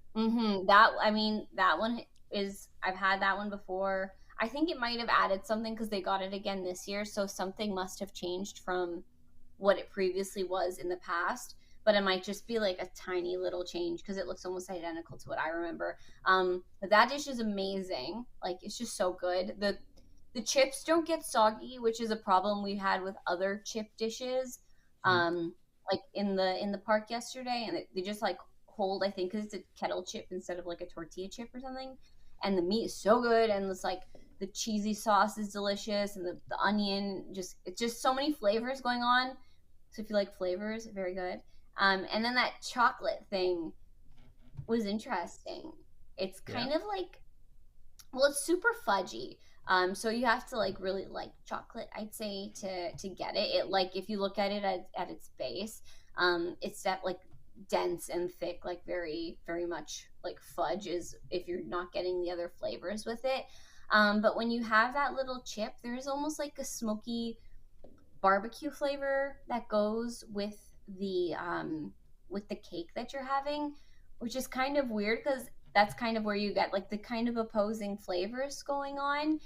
Speaker 9: That I mean that one is I've had that one before. I think it might have added something because they got it again this year, so something must have changed from what it previously was in the past. But it might just be like a tiny little change because it looks almost identical to what I remember. But that dish is amazing. Like it's just so good. The chips don't get soggy, which is a problem we had with other chip dishes, like in the park yesterday, and they just like hold, I think, because it's a kettle chip instead of like a tortilla chip or something. And the meat is so good, and it's like the cheesy sauce is delicious, and the onion, it's just so many flavors going on. So if you like flavors, very good. And then that chocolate thing was interesting. It's kind of like, well, it's super fudgy. So you have to like really like chocolate, I'd say, to get it. It, like, if you look at it at its base, it's that like dense and thick, like very, very much like fudge is if you're not getting the other flavors with it. But when you have that little chip, there's almost like a smoky barbecue flavor that goes with the cake that you're having, which is kind of weird because that's kind of where you get like the kind of opposing flavors going on.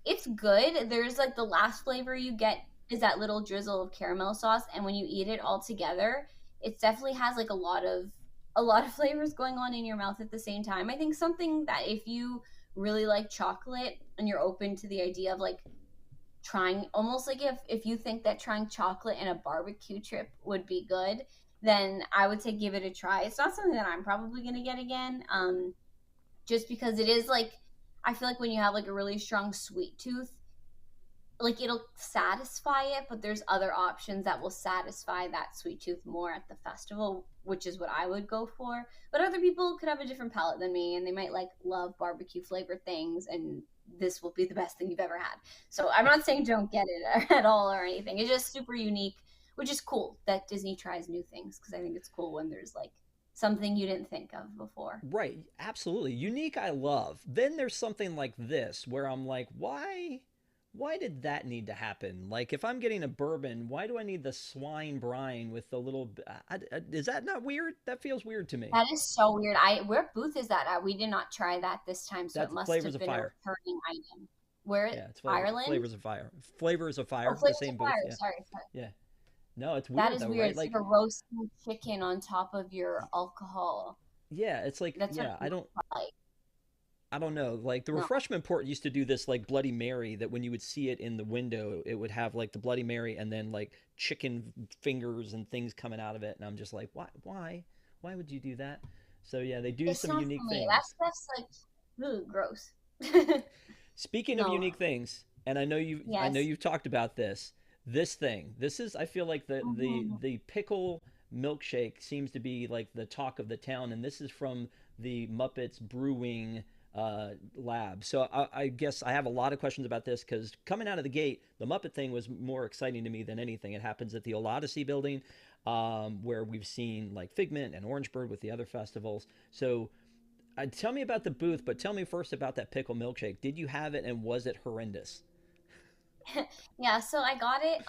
Speaker 9: It's good. There's like the last flavor you get is that little drizzle of caramel sauce, and when you eat it all together, it definitely has like a lot of flavors going on in your mouth at the same time. I think something that if you really like chocolate and you're open to the idea of like trying, almost like if you think that trying chocolate in a barbecue trip would be good, then I would say give it a try. It's not something that I'm probably going to get again, just because it is like, I feel like when you have like a really strong sweet tooth, like it'll satisfy it, but there's other options that will satisfy that sweet tooth more at the festival, which is what I would go for. But other people could have a different palate than me, and they might like love barbecue flavored things, and this will be the best thing you've ever had. So I'm not saying don't get it at all or anything. It's just super unique, which is cool that Disney tries new things, because I think it's cool when there's like something you didn't think of before.
Speaker 1: Right, absolutely. Unique, I love. Then there's something like this where I'm like, why did that need to happen? Like, if I'm getting a bourbon, why do I need the swine brine with the little... is that not weird? That feels weird to me.
Speaker 9: That is so weird. Where booth is that at? We did not try that this time, so
Speaker 1: That's
Speaker 9: it must
Speaker 1: Flavors
Speaker 9: have
Speaker 1: of
Speaker 9: been
Speaker 1: Fire.
Speaker 9: A returning item. Where?
Speaker 1: It's
Speaker 9: Ireland?
Speaker 1: Flavors of Fire. Flavors of Fire,
Speaker 9: Oh, Flavors
Speaker 1: the same
Speaker 9: of
Speaker 1: booth.
Speaker 9: Fire.
Speaker 1: Yeah.
Speaker 9: Sorry.
Speaker 1: Yeah. No, it's weird.
Speaker 9: That is
Speaker 1: though,
Speaker 9: weird.
Speaker 1: right?
Speaker 9: It's
Speaker 1: Like
Speaker 9: a roasted chicken on top of your alcohol.
Speaker 1: yeah, it's like
Speaker 9: That's
Speaker 1: yeah.
Speaker 9: what it looks like.
Speaker 1: I don't know. Like the
Speaker 9: No.
Speaker 1: refreshment port used to do this like Bloody Mary that when you would see it in the window, it would have like the Bloody Mary and then like chicken fingers and things coming out of it. And I'm just like, why would you do that? So yeah, they do
Speaker 9: It's
Speaker 1: some
Speaker 9: not
Speaker 1: unique
Speaker 9: for me.
Speaker 1: things.
Speaker 9: That's like, ooh, gross.
Speaker 1: Speaking of
Speaker 9: No.
Speaker 1: unique things, and I know
Speaker 9: Yes.
Speaker 1: you've talked about this. This thing. This is I feel like
Speaker 9: Mhm.
Speaker 1: the pickle milkshake seems to be like the talk of the town, and this is from the Muppets Brewing lab. So I guess I have a lot of questions about this because coming out of the gate, the Muppet thing was more exciting to me than anything. It happens at the Old Odyssey building, where we've seen like Figment and Orangeburg with the other festivals. So tell me about the booth, but tell me first about that pickle milkshake. Did you have it, and was it horrendous?
Speaker 9: Yeah, so I got it.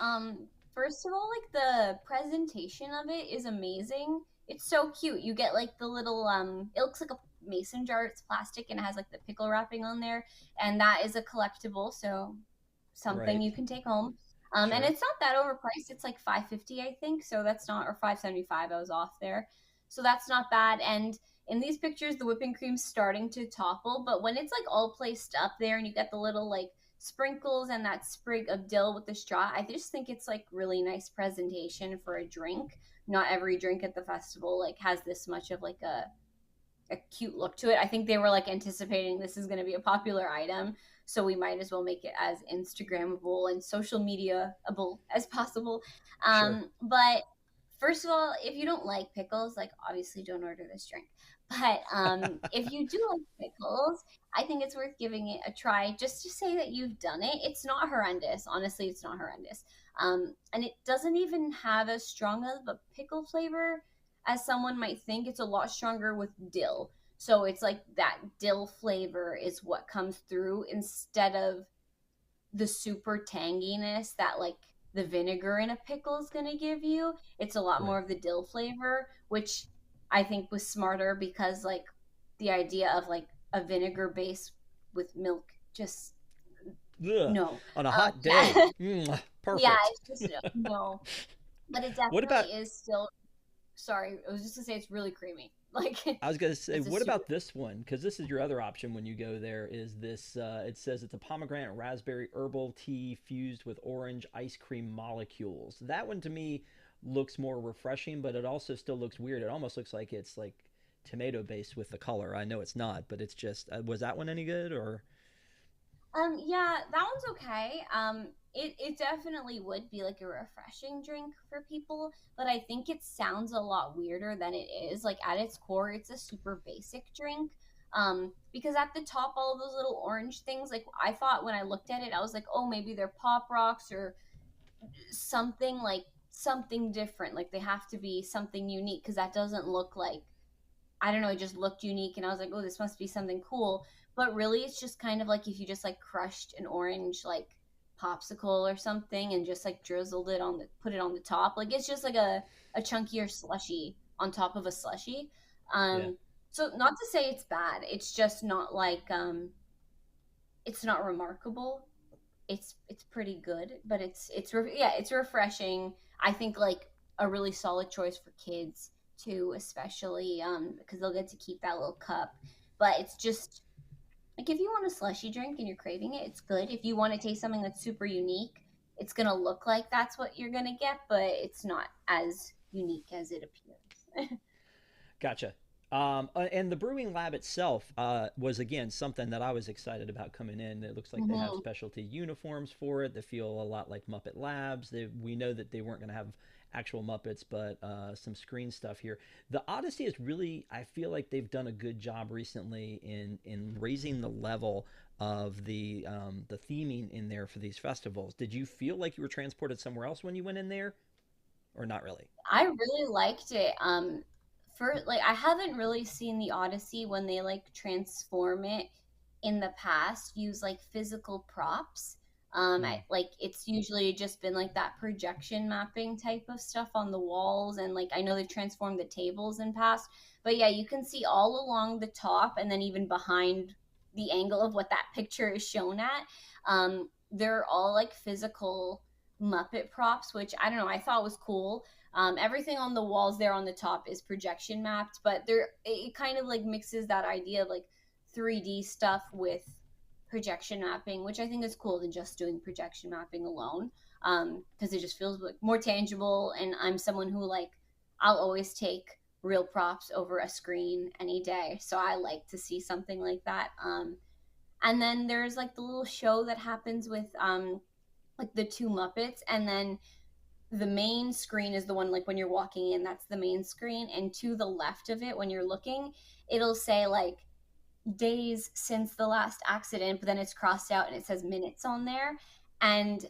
Speaker 9: First of all, like the presentation of it is amazing. It's so cute. You get like the little it looks like a mason jar. It's plastic and it has like the pickle wrapping on there, and that is a collectible, so something
Speaker 1: Right.
Speaker 9: you can take home. And
Speaker 1: Sure.
Speaker 9: it's not that overpriced. It's like 550, I think. So that's not, or 575. I was off there. So that's not bad. And in these pictures, the whipping cream's starting to topple, but when it's like all placed up there and you get the little like sprinkles and that sprig of dill with the straw, I just think it's like really nice presentation for a drink. Not every drink at the festival like has this much of like a cute look to it. I think they were like anticipating this is going to be a popular item, so we might as well make it as Instagrammable and social mediaable as possible.
Speaker 1: Sure.
Speaker 9: But first of all, if you don't like pickles, like obviously don't order this drink. But if you do like pickles, I think it's worth giving it a try just to say that you've done it. It's not horrendous. Honestly, it's not horrendous. And it doesn't even have as strong of a pickle flavor as someone might think. It's a lot stronger with dill. So it's like that dill flavor is what comes through instead of the super tanginess that like the vinegar in a pickle is going to give you. It's a lot
Speaker 1: Right.
Speaker 9: more of the dill flavor, which I think was smarter because like the idea of like a vinegar base with milk just
Speaker 1: Ugh.
Speaker 9: no.
Speaker 1: On a hot day.
Speaker 9: Yeah,
Speaker 1: Perfect.
Speaker 9: yeah, it's just no. But it
Speaker 1: What about
Speaker 9: definitely is still. Sorry, I was just gonna say it's really creamy. Like,
Speaker 1: I was going to say,
Speaker 9: it's a
Speaker 1: what
Speaker 9: super
Speaker 1: about this one? Because this is your other option when you go there. Is this? It says it's a pomegranate raspberry herbal tea fused with orange ice cream molecules. That one to me looks more refreshing, but it also still looks weird. It almost looks like it's like tomato based with the color. I know it's not, but it's just. Was that one any good or?
Speaker 9: Yeah, that one's okay. It definitely would be like a refreshing drink for people, but I think it sounds a lot weirder than it is. Like at its core, it's a super basic drink. Because at the top, all of those little orange things, like I thought when I looked at it, I was like, oh, maybe they're pop rocks or something like something different. Like they have to be something unique because that doesn't look like, I don't know, it just looked unique and I was like, oh, this must be something cool. But really it's just kind of like if you just like crushed an orange like popsicle or something and just like drizzled it on the put it on the top. Like it's just like a chunkier slushy on top of a slushy.
Speaker 1: Yeah.
Speaker 9: So not to say it's bad. It's just not like it's not remarkable. It's pretty good, but yeah, it's refreshing. I think like a really solid choice for kids too, especially because they'll get to keep that little cup. But it's just like if you want a slushy drink and you're craving it, it's good. If you want to taste something that's super unique, it's gonna look like that's what you're gonna get, but it's not as unique as it appears.
Speaker 1: Gotcha. And the brewing lab itself was again something that I was excited about coming in. It looks like they have
Speaker 9: Mhm.
Speaker 1: specialty uniforms for it. They feel a lot like Muppet Labs. We know that they weren't going to have actual Muppets, but some screen stuff here. The Odyssey is really, I feel like they've done a good job recently in raising the level of the theming in there for these festivals. Did you feel like you were transported somewhere else when you went in there, or not really?
Speaker 9: I really liked it. For like I haven't really seen the Odyssey when they like transform it in the past, use like physical props.
Speaker 1: Hmm.
Speaker 9: Like it's usually just been like that projection mapping type of stuff on the walls, and like I know they've transformed the tables in past, but yeah, you can see all along the top and then even behind the angle of what that picture is shown at. They're all like physical Muppet props, which I don't know, I thought was cool. Everything on the walls there on the top is projection mapped, but it kind of like mixes that idea of like 3D stuff with projection mapping, which I think is cool than just doing projection mapping alone. Because it just feels like more tangible, and I'm someone who like I'll always take real props over a screen any day, so I like to see something like that. And then there's like the little show that happens with like the two Muppets, and then the main screen is the one like when you're walking in, that's the main screen, and to the left of it when you're looking, it'll say like days since the last accident, but then it's crossed out and it says minutes on there. And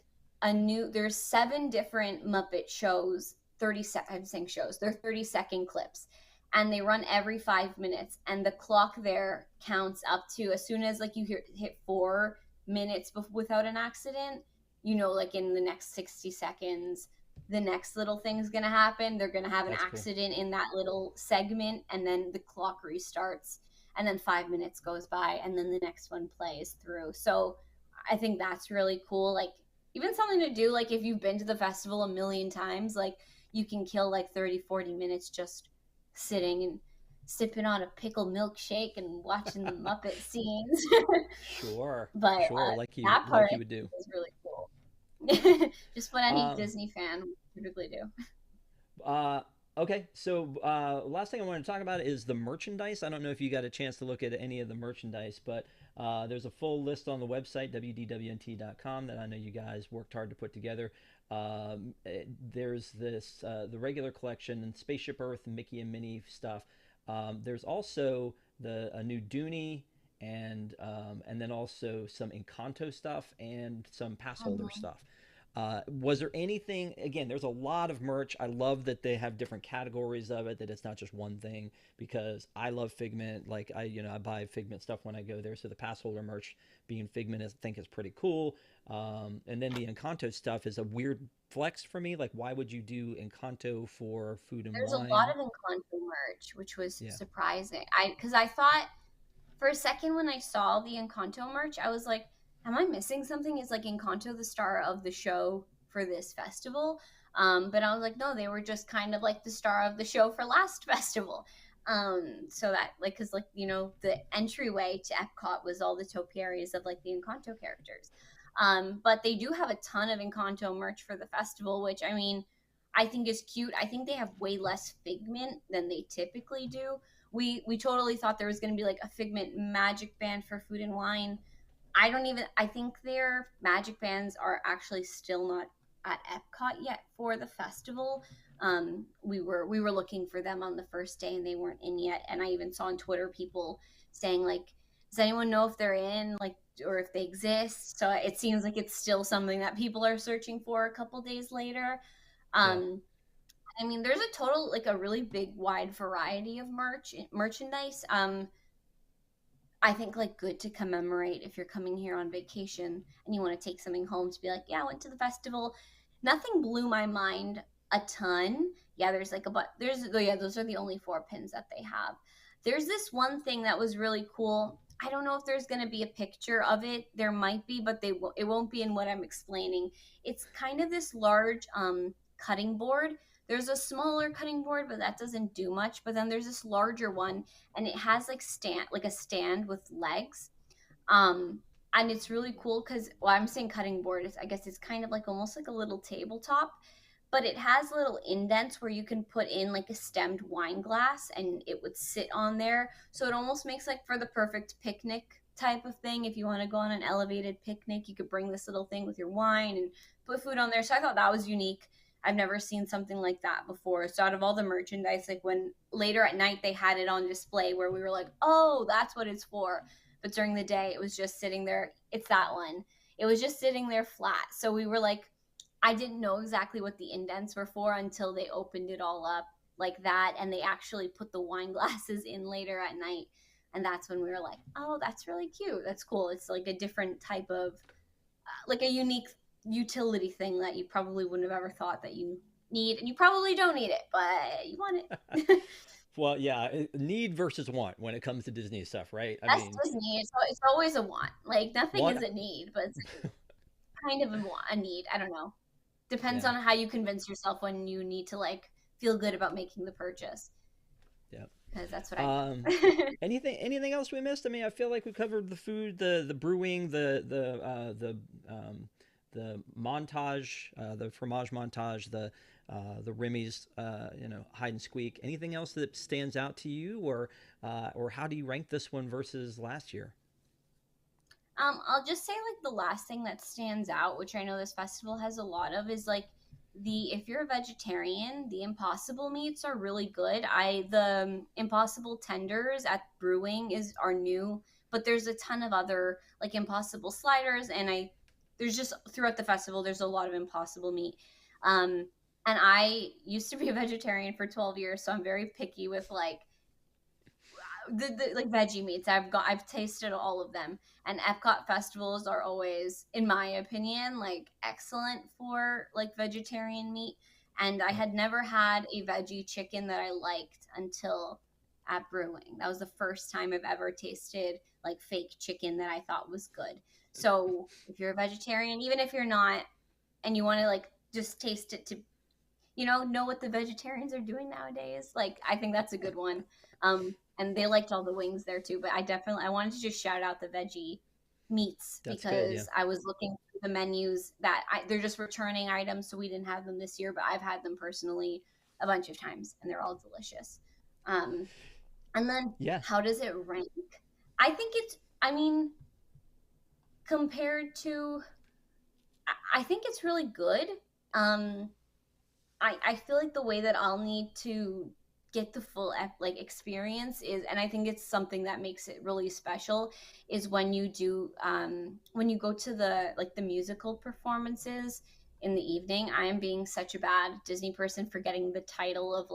Speaker 9: there's 7 different Muppet shows, 30 second, I'm saying shows, they're 30-second clips, and they run every 5 minutes, and the clock there counts up to as soon as like you hit 4 minutes without an accident, you know, like in the next 60 seconds the next little thing's gonna happen. They're gonna have an
Speaker 1: That's cool.
Speaker 9: accident in that little segment, and then the clock restarts, and then 5 minutes goes by, and then the next one plays through. So I think that's really cool. Like even something to do, like if you've been to the festival a million times, like you can kill like 30-40 minutes just sitting and sipping on a pickle milkshake and watching the Muppet scenes.
Speaker 1: Sure,
Speaker 9: But
Speaker 1: sure,
Speaker 9: that
Speaker 1: like
Speaker 9: part
Speaker 1: you would do.
Speaker 9: is really cool. Just what any
Speaker 1: Um,
Speaker 9: Disney fan would typically do.
Speaker 1: Uh, okay, so last thing I want to talk about is the merchandise. I don't know if you got a chance to look at any of the merchandise, but there's a full list on the website, wdwnt.com, that I know you guys worked hard to put together. There's the regular collection and Spaceship Earth and Mickey and Minnie stuff. There's also a new Dooney and then also some Encanto stuff and some pass holder
Speaker 9: Mhm.
Speaker 1: stuff. Was there anything? Again, there's a lot of merch. I love that they have different categories of it. That it's not just one thing. Because I love Figment. Like I buy Figment stuff when I go there. So the pass holder merch being Figment, I think is pretty cool. And then the Encanto stuff is a weird flex for me. Like, why would you do Encanto for Food and
Speaker 9: There's a lot
Speaker 1: Wine?
Speaker 9: of Encanto merch, which was
Speaker 1: Yeah.
Speaker 9: surprising. Because I thought for a second when I saw the Encanto merch, I was like, "Am I missing something? Is like Encanto the star of the show for this festival?" But I was like, "No, they were just kind of like the star of the show for last festival." So that like, cause like, you know, the entryway to Epcot was all the topiaries of like the Encanto characters. But they do have a ton of Encanto merch for the festival, which I mean, I think is cute. I think they have way less Figment than they typically do. We totally thought there was going to be like a Figment magic band for Food and Wine. I think their magic bands are actually still not at Epcot yet for the festival. We were looking for them on the first day and they weren't in yet. And I even saw on Twitter people saying like, does anyone know if they're in, like, or if they exist? So it seems like it's still something that people are searching for a couple days later. I mean, there's a total, like a really big wide variety of merchandise. I think like good to commemorate if you're coming here on vacation and you want to take something home to be like, yeah, I went to the festival. Nothing blew my mind a ton. Yeah, those are the only 4 pins that they have. There's this one thing that was really cool. I don't know if there's going to be a picture of it. There might be, but it won't be in what I'm explaining. It's kind of this large cutting board. There's a smaller cutting board, but that doesn't do much. But then there's this larger one, and it has like a stand with legs. And it's really cool because, well, I'm saying cutting board. I guess it's kind of like almost like a little tabletop, but it has little indents where you can put in like a stemmed wine glass and it would sit on there. So it almost makes like for the perfect picnic type of thing. If you want to go on an elevated picnic, you could bring this little thing with your wine and put food on there. So I thought that was unique. I've never seen something like that before. So out of all the merchandise, like when later at night they had it on display where we were like, oh, that's what it's for. But during the day, it was just sitting there. It's that one. It was just sitting there flat. So we were like, I didn't know exactly what the indents were for until they opened it all up like that. And they actually put the wine glasses in later at night. And that's when we were like, oh, that's really cute. That's cool. It's like a different type of, like a unique utility thing that you probably wouldn't have ever thought that you need. And you probably don't need it, but you want it.
Speaker 1: Well, yeah, need versus want when it comes to Disney stuff, right?
Speaker 9: That's Disney. It's always a want. Like nothing
Speaker 1: Want.
Speaker 9: is a need, but it's kind of a need. I don't know. Depends on how you convince yourself when you need to like feel good about making the purchase.
Speaker 1: Yeah,
Speaker 9: because that's what I
Speaker 1: do. Anything else we missed? I mean, I feel like we covered the food, the brewing, the montage, the fromage montage, the Remy's, hide and squeak. Anything else that stands out to you, or how do you rank this one versus last year?
Speaker 9: I'll just say like the last thing that stands out, which I know this festival has a lot of, is like if you're a vegetarian, the Impossible meats are really good. The Impossible tenders at Brewing are new, but there's a ton of other like Impossible sliders, and there's just throughout the festival there's a lot of Impossible meat. And I used to be a vegetarian for 12 years, so I'm very picky with like the like veggie meats. I've tasted all of them, and Epcot festivals are always, in my opinion, like excellent for like vegetarian meat. And I had never had a veggie chicken that I liked until at Brewing. That was the first time I've ever tasted like fake chicken that I thought was good. So if you're a vegetarian, even if you're not, and you want to like just taste it to, know what the vegetarians are doing nowadays, like I think that's a good one. And they liked all the wings there too, but I wanted to just shout out the veggie meats. That's because good, yeah. I was looking through the menus they're just returning items, so we didn't have them this year, but I've had them personally a bunch of times and they're all delicious. And then how does it rank? I think compared to, I think it's really good. I feel like the way that I'll need to get the full experience is, and I think it's something that makes it really special, is when you do when you go to the musical performances in the evening. I am being such a bad Disney person forgetting the title of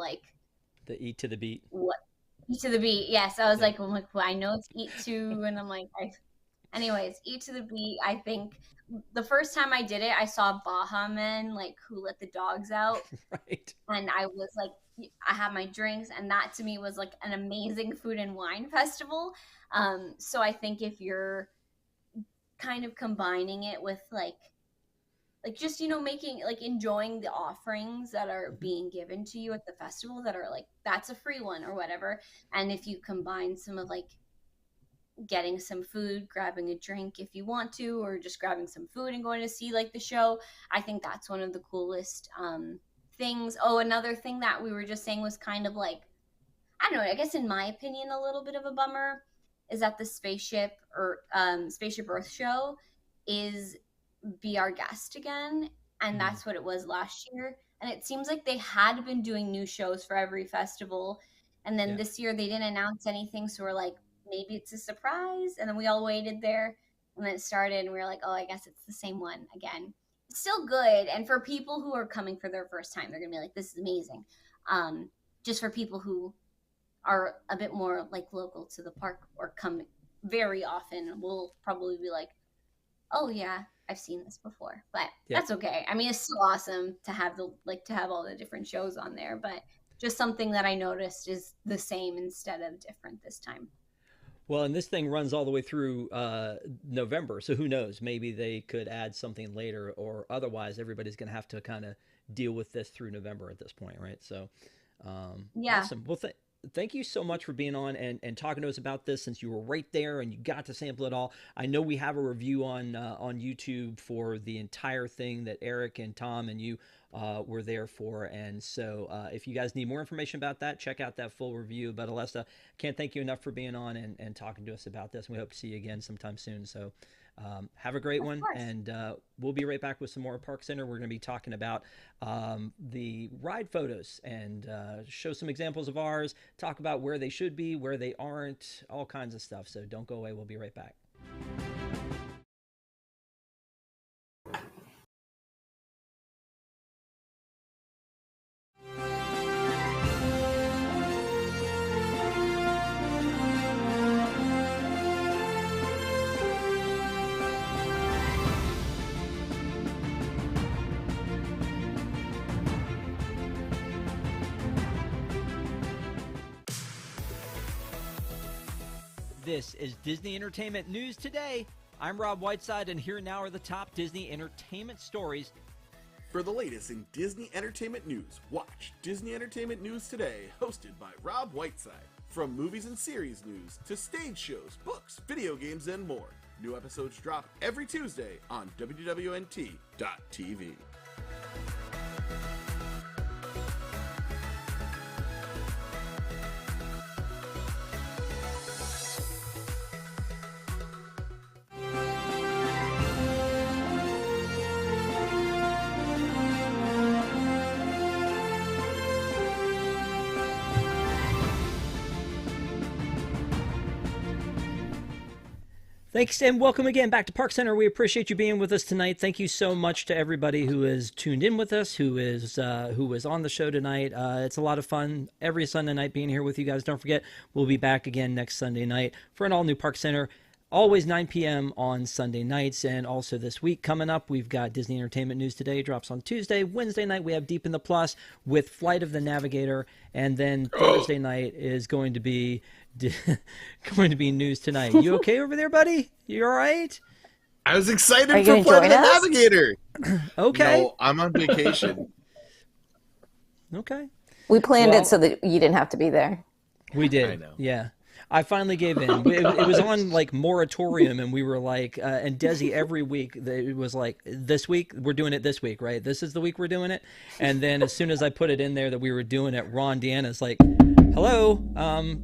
Speaker 1: the Eat to the Beat.
Speaker 9: What? Eat to the Beat. Yes, I was like, well, I know it's Eat to, and I'm like, anyways, Eat to the Beat. I think the first time I did it, I saw Baha Men, Who Let the Dogs Out.
Speaker 1: Right.
Speaker 9: And I was like, I had my drinks, and that to me was an amazing food and wine festival. So I think if you're kind of combining it with like just making like enjoying the offerings that are being given to you at the festival that are like that's a free one or whatever. And if you combine some of like getting some food, grabbing a drink if you want to, or just grabbing some food and going to see like the show, I think that's one of the coolest things. Oh, another thing that we were just saying was kind of like, I don't know, I guess in my opinion a little bit of a bummer is that the Spaceship Earth show is Be Our Guest again, and that's what it was last year. And it seems like they had been doing new shows for every festival, and then this year they didn't announce anything, so we're like, maybe it's a surprise. And then we all waited there, and then it started, and we were like, oh, I guess it's the same one again. It's still good, and for people who are coming for their first time, they're gonna be like, this is amazing. Just for people who are a bit more like local to the park or come very often, will probably be like, oh yeah, I've seen this before. But that's okay. I mean, it's still awesome to have all the different shows on there, but just something that I noticed is the same instead of different this time.
Speaker 1: Well, and this thing runs all the way through November, so who knows? Maybe they could add something later, or otherwise everybody's going to have to kind of deal with this through November at this point, right? So, awesome. Well, thank you so much for being on and talking to us about this, since you were right there and you got to sample it all. I know we have a review on YouTube for the entire thing that Eric and Tom and you were there for. And so if you guys need more information about that, check out that full review. But Alessa, can't thank you enough for being on and talking to us about this. We hope to see you again sometime soon. So have a great one. And we'll be right back with some more ParksCenter. We're going to be talking about the ride photos and show some examples of ours, talk about where they should be, where they aren't, all kinds of stuff. So don't go away. We'll be right back. This is Disney Entertainment News Today. I'm Rob Whiteside, and here now are the top Disney entertainment stories.
Speaker 4: For the latest in Disney entertainment news, watch Disney Entertainment News Today, hosted by Rob Whiteside. From movies and series news to stage shows, books, video games, and more. New episodes drop every Tuesday on WWNT.tv.
Speaker 1: Thanks, and welcome again back to ParksCenter. We appreciate you being with us tonight. Thank you so much to everybody who is tuned in with us, who was on the show tonight. It's a lot of fun every Sunday night being here with you guys. Don't forget, we'll be back again next Sunday night for an all-new ParksCenter. Always 9 p.m. on Sunday nights. And also this week coming up, we've got Disney Entertainment News Today, drops on Tuesday. Wednesday night, we have Deep in the Plus with Flight of the Navigator. And then Thursday night is going to be News Tonight. You okay over there, buddy? You all right?
Speaker 4: I was excited for Flight of the Navigator.
Speaker 1: Okay.
Speaker 4: No, I'm on vacation.
Speaker 1: Okay.
Speaker 2: We planned it so that you didn't have to be there.
Speaker 1: We did.
Speaker 4: I know.
Speaker 1: Yeah. I finally gave in. It was on like moratorium, and we were like, and Desi every week, it was like, this week, we're doing it this week, right? This is the week we're doing it. And then as soon as I put it in there that we were doing it, Ron Deanna's like, hello,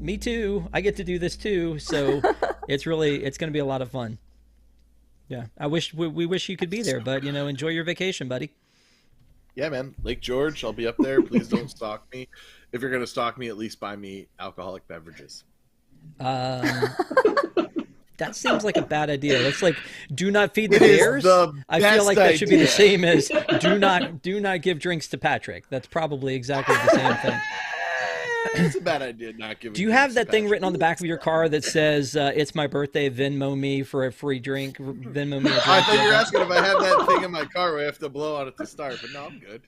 Speaker 1: me too. I get to do this too. So it's going to be a lot of fun. Yeah. We wish you could be there, but enjoy your vacation, buddy.
Speaker 4: Yeah, man. Lake George, I'll be up there. Please don't stalk me. If you're going to stalk me, at least buy me alcoholic beverages.
Speaker 1: That seems like a bad idea. That's like, do not feed the bears. I feel like that should be the same as do not give drinks to Patrick. That's probably exactly the same thing.
Speaker 4: It's a bad idea not giving.
Speaker 1: Do you have that thing written on the back of your car that says "It's my birthday, Venmo me for a free drink"? Venmo me a drink.
Speaker 4: I thought you were asking if I have that thing in my car where I have to blow on it to start, but no, I'm good.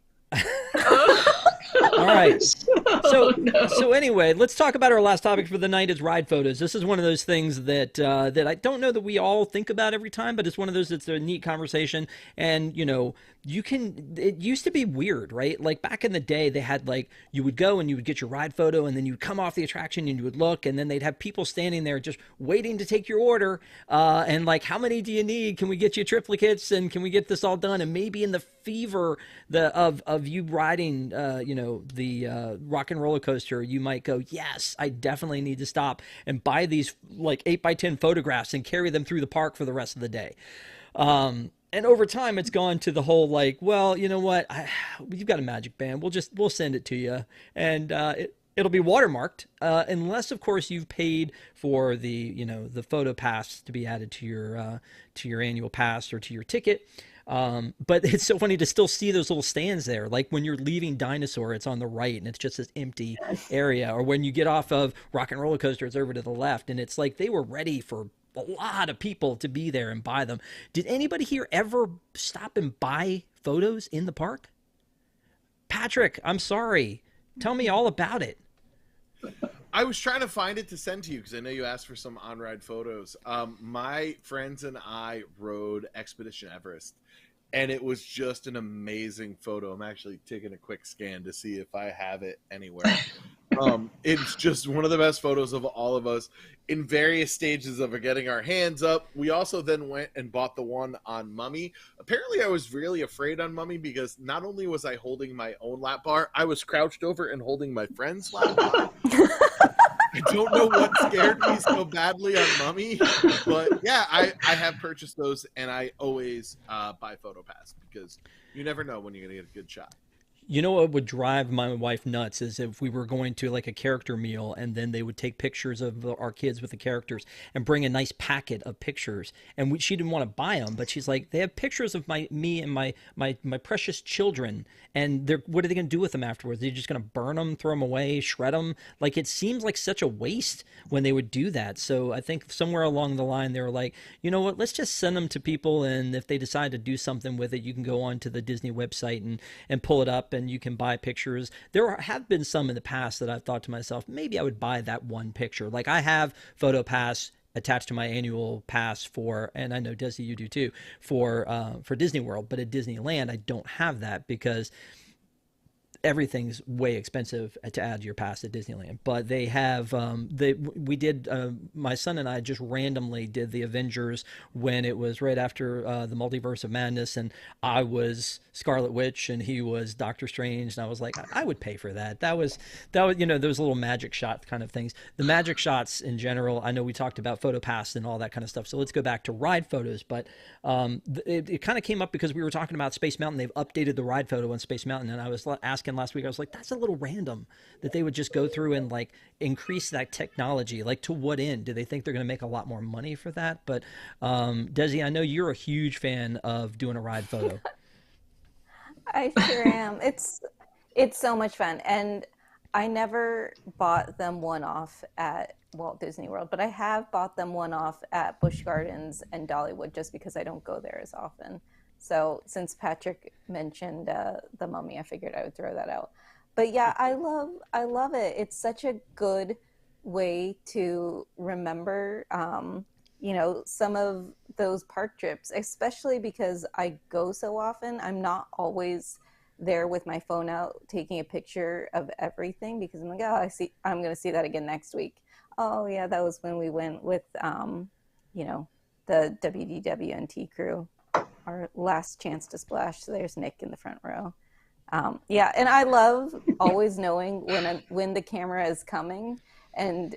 Speaker 1: All right.
Speaker 3: Oh, no.
Speaker 1: So anyway, let's talk about our last topic for the night is ride photos. This is one of those things that that I don't know that we all think about every time, but it's one of those that's a neat conversation. And you know, it used to be weird, right? Like back in the day, they had like you would go and you would get your ride photo, and then you'd come off the attraction and you would look, and then they'd have people standing there just waiting to take your order, and like, how many do you need? Can we get you triplicates? And can we get this all done? And maybe in the fever of you riding, you know, the rock and roller coaster, you might go, yes, I definitely need to stop and buy these like 8x10 photographs and carry them through the park for the rest of the day. And over time, it's gone to the whole like, well, you know what, you've got a magic band, we'll send it to you, and it'll be watermarked, unless of course you've paid for the, you know, the photo pass to be added to your annual pass or to your ticket. But it's so funny to still see those little stands there. Like when you're leaving Dinosaur, it's on the right and it's just this empty area. Or when you get off of Rock and Roller Coaster, it's over to the left. And it's like they were ready for a lot of people to be there and buy them. Did anybody here ever stop and buy photos in the park? Patrick, I'm sorry. Tell me all about it.
Speaker 4: I was trying to find it to send to you because I know you asked for some on-ride photos. My friends and I rode Expedition Everest, and it was just an amazing photo. I'm actually taking a quick scan to see if I have it anywhere. It's just one of the best photos of all of us in various stages of getting our hands up. We also then went and bought the one on Mummy. Apparently I was really afraid on Mummy because not only was I holding my own lap bar, I was crouched over and holding my friend's lap bar. I don't know what scared me so badly on Mummy, but yeah, I have purchased those, and I always buy PhotoPass because you never know when you're going to get a good shot.
Speaker 1: You know what would drive my wife nuts is if we were going to like a character meal and then they would take pictures of our kids with the characters and bring a nice packet of pictures. And she didn't want to buy them, but she's like, they have pictures of me and my precious children. And what are they going to do with them afterwards? They're just going to burn them, throw them away, shred them. Like, it seems like such a waste when they would do that. So I think somewhere along the line, they were like, you know what, let's just send them to people. And if they decide to do something with it, you can go on to the Disney website and pull it up and you can buy pictures. There have been some in the past that I've thought to myself, maybe I would buy that one picture. Like I have PhotoPass attached to my annual pass for, and I know Desi, you do too, for Disney World, but at Disneyland, I don't have that because everything's way expensive to add to your pass at Disneyland. But they have, my son and I just randomly did the Avengers when it was right after the Multiverse of Madness, and I was Scarlet Witch and he was Doctor Strange, and I was like, I would pay for that. That was, you know, those little magic shot kind of things. The magic shots in general, I know we talked about PhotoPass and all that kind of stuff, so let's go back to ride photos. But it kind of came up because we were talking about Space Mountain. They've updated the ride photo on Space Mountain, and I was asking last week, I was like, that's a little random that they would just go through and like increase that technology. Like, to what end? Do they think they're going to make a lot more money for that? But Desi, I know you're a huge fan of doing a ride photo.
Speaker 2: I sure am. It's so much fun. And I never bought them one-off at Walt Disney World, but I have bought them one-off at Busch Gardens and Dollywood just because I don't go there as often. So since Patrick mentioned the Mummy, I figured I would throw that out. But yeah, I love it. It's such a good way to remember, you know, some of those park trips, especially because I go so often. I'm not always there with my phone out taking a picture of everything because I'm like, oh, I'm going to see that again next week. Oh yeah, that was when we went with, you know, the WDWNT crew. Our last chance to splash. So there's Nick in the front row. Yeah, and I love always knowing when the camera is coming and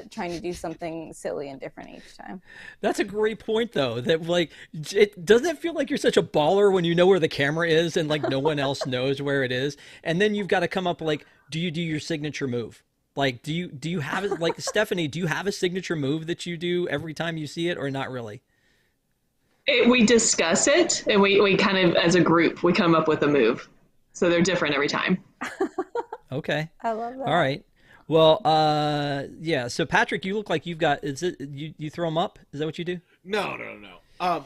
Speaker 2: trying to do something silly and different each time.
Speaker 1: That's a great point, though. That like, doesn't it feel like you're such a baller when you know where the camera is and like no one else knows where it is, and then you've got to come up like, do you do your signature move? Like, do you have it? Like Stephanie, do you have a signature move that you do every time you see it, or not really?
Speaker 3: We discuss it, and we kind of, as a group, we come up with a move. So they're different every time.
Speaker 1: Okay.
Speaker 2: I love that.
Speaker 1: All right. Well, yeah. So Patrick, you look like you've got, is it, you throw them up? Is that what you do?
Speaker 4: No.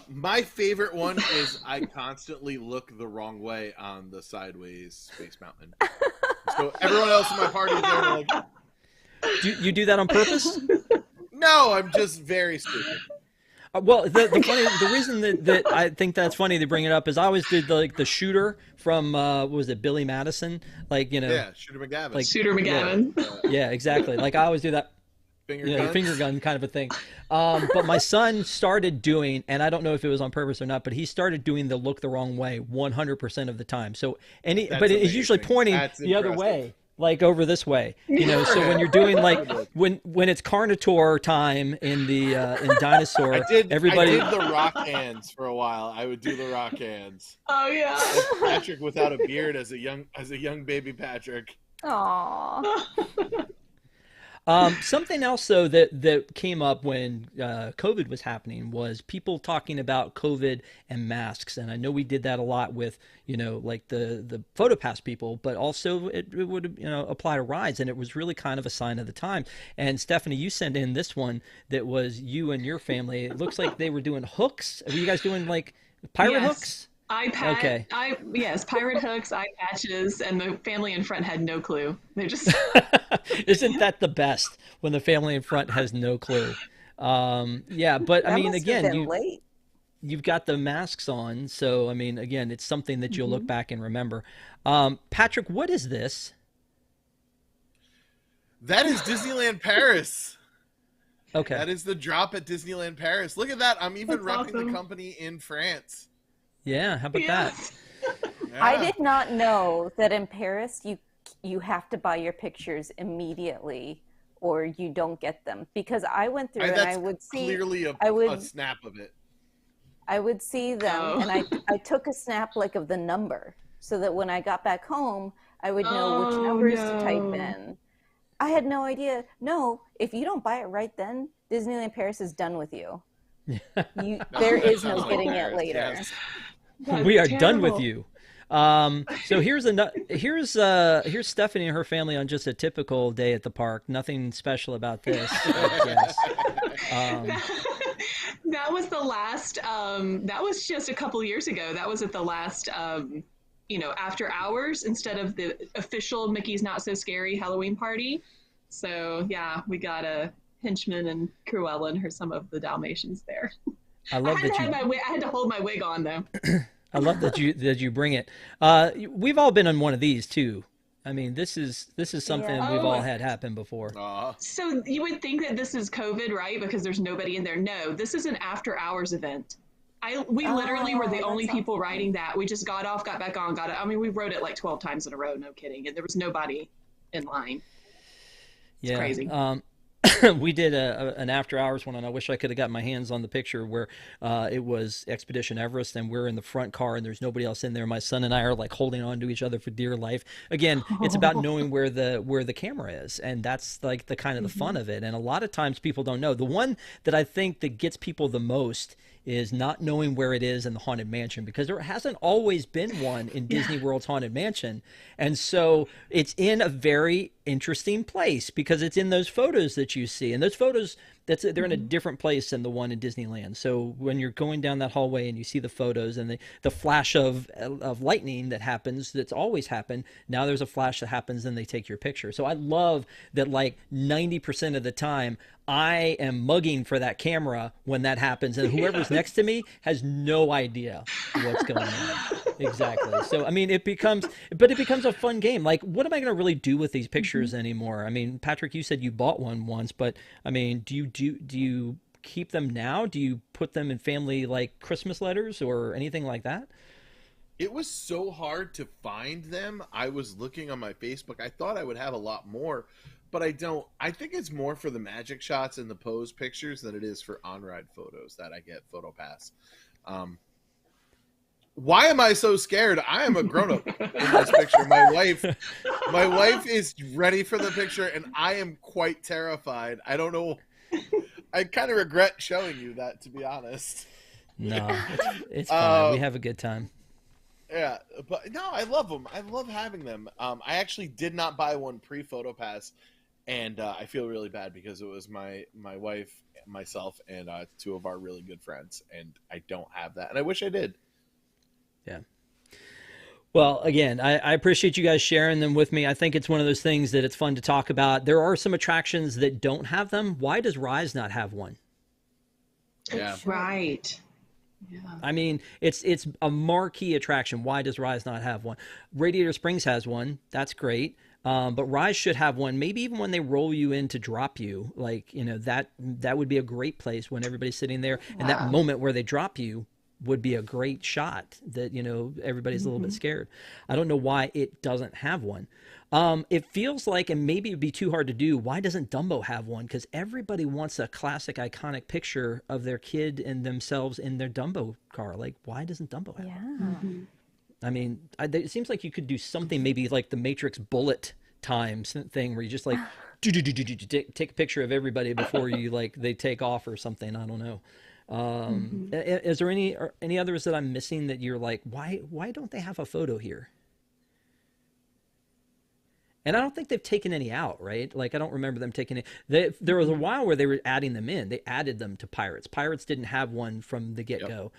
Speaker 4: My favorite one is I constantly look the wrong way on the sideways Space Mountain. So everyone else in my party is there like,
Speaker 1: Do you do that on purpose?
Speaker 4: no, I'm just very stupid.
Speaker 1: Well, the reason that I think that's funny to bring it up is I always did the shooter from what was it, Billy Madison? Like, you know,
Speaker 4: Yeah, Shooter McGavin.
Speaker 1: like
Speaker 3: Shooter McGavin.
Speaker 1: yeah, exactly. Like I always do that. Finger gun kind of a thing. But my son started doing, and I don't know if it was on purpose or not, but he started doing the look the wrong way 100% of the time. So but it's usually pointing the other way, like over this way. You know, so when you're doing like when it's Carnotaur time in the in Dinosaur,
Speaker 4: I did
Speaker 1: everybody
Speaker 4: the rock hands for a while. I would do the rock hands.
Speaker 3: Oh yeah.
Speaker 4: Patrick without a beard as a young baby Patrick.
Speaker 2: Aww.
Speaker 1: Something else, though, that came up when COVID was happening was people talking about COVID and masks. And I know we did that a lot with, you know, like the PhotoPass people, but also it would, you know, apply to rides. And it was really kind of a sign of the time. And Stephanie, you sent in this one that was you and your family. It looks like they were doing hooks. Were you guys doing like pirate hooks?
Speaker 3: Yes, pirate hooks, eye patches, and the family in front had no clue. They just
Speaker 1: Isn't that the best when the family in front has no clue? Yeah, but I mean, again, you've got the masks on, so I mean, again, it's something that you'll look back and remember. Patrick, what is this?
Speaker 4: That is Disneyland Paris.
Speaker 1: Okay,
Speaker 4: that is the drop at Disneyland Paris. Look at that! I'm even repping the company in France.
Speaker 1: Yeah, how about that?
Speaker 2: Yeah. I did not know that in Paris you have to buy your pictures immediately or you don't get them, because I went through and I would see
Speaker 4: clearly a snap of it.
Speaker 2: I would see them and I took a snap like of the number so that when I got back home I would know which numbers to type in. I had no idea. No, if you don't buy it right then, Disneyland Paris is done with you. There is no getting it later.
Speaker 4: Yes.
Speaker 1: We are done with you. So here's Stephanie and her family on just a typical day at the park. Nothing special about this. Yes.
Speaker 3: That was the last. That was just a couple years ago. That was at the last. After hours instead of the official Mickey's Not So Scary Halloween party. So yeah, we got a Henchman and Cruella and some of the Dalmatians there.
Speaker 1: I love that
Speaker 3: I had to hold my wig on though.
Speaker 1: I love that you bring it. We've all been on one of these too. I mean, this is something we've all had happen before.
Speaker 3: So you would think that this is COVID, right? Because there's nobody in there. No, this is an after hours event. We literally were the only people riding that. We just got off, got back on, got it. I mean, we rode it like 12 times in a row. No kidding. And there was nobody in line. It's crazy.
Speaker 1: We did an after hours one, and I wish I could have got my hands on the picture where it was Expedition Everest, and we're in the front car, and there's nobody else in there. My son and I are like holding on to each other for dear life. Again, it's about knowing where the camera is, and that's like the kind of the fun of it. And a lot of times people don't know. The one that I think that gets people the most is not knowing where it is in the Haunted Mansion, because there hasn't always been one in Disney World's Haunted Mansion. And so it's in a very interesting place because it's in those photos that you see. And those photos, they're in a different place than the one in Disneyland. So when you're going down that hallway and you see the photos and the flash of lightning that happens, that's always happened, now there's a flash that happens and they take your picture. So I love that like 90% of the time I am mugging for that camera when that happens, and whoever's next to me has no idea what's going on. Exactly. So I mean, it becomes a fun game. Like, what am I going to really do with these pictures anymore? I mean, Patrick, you said you bought one once, but I mean, do you keep them now? Do you put them in family like Christmas letters or anything like that?
Speaker 4: It was so hard to find them. I was looking on my Facebook. I thought I would have a lot more, but I don't. I think it's more for the magic shots and the pose pictures than it is for on-ride photos that I get PhotoPass. Why am I so scared? I am a grown-up in this picture. My wife is ready for the picture, and I am quite terrified. I don't know. I kind of regret showing you that, to be honest.
Speaker 1: No, it's fine. We have a good time.
Speaker 4: Yeah, but no, I love them. I love having them. I actually did not buy one pre-PhotoPass, and I feel really bad because it was my wife, myself, and two of our really good friends, and I don't have that, and I wish I did.
Speaker 1: Yeah. Well, again, I appreciate you guys sharing them with me. I think it's one of those things that it's fun to talk about. There are some attractions that don't have them. Why does Rise not have one?
Speaker 4: Yeah.
Speaker 3: Right. Yeah.
Speaker 1: I mean, it's a marquee attraction. Why does Rise not have one? Radiator Springs has one. That's great. But Rise should have one. Maybe even when they roll you in to drop you, like, that would be a great place when everybody's sitting there. And that moment where they drop you would be a great shot that, everybody's a little bit scared. I don't know why it doesn't have one. It feels like, and maybe it'd be too hard to do, why doesn't Dumbo have one? Because everybody wants a classic, iconic picture of their kid and themselves in their Dumbo car. Like, why doesn't Dumbo have one? I mean, it seems like you could do something maybe like the Matrix bullet times thing where you just like take a picture of everybody before you they take off or something. I don't know. Is there any others that I'm missing that you're like, why don't they have a photo here? And I don't think they've taken any out, right? Like, I don't remember them taking it. There was a while where they were adding them in. They added them to Pirates. Pirates didn't have one from the get-go.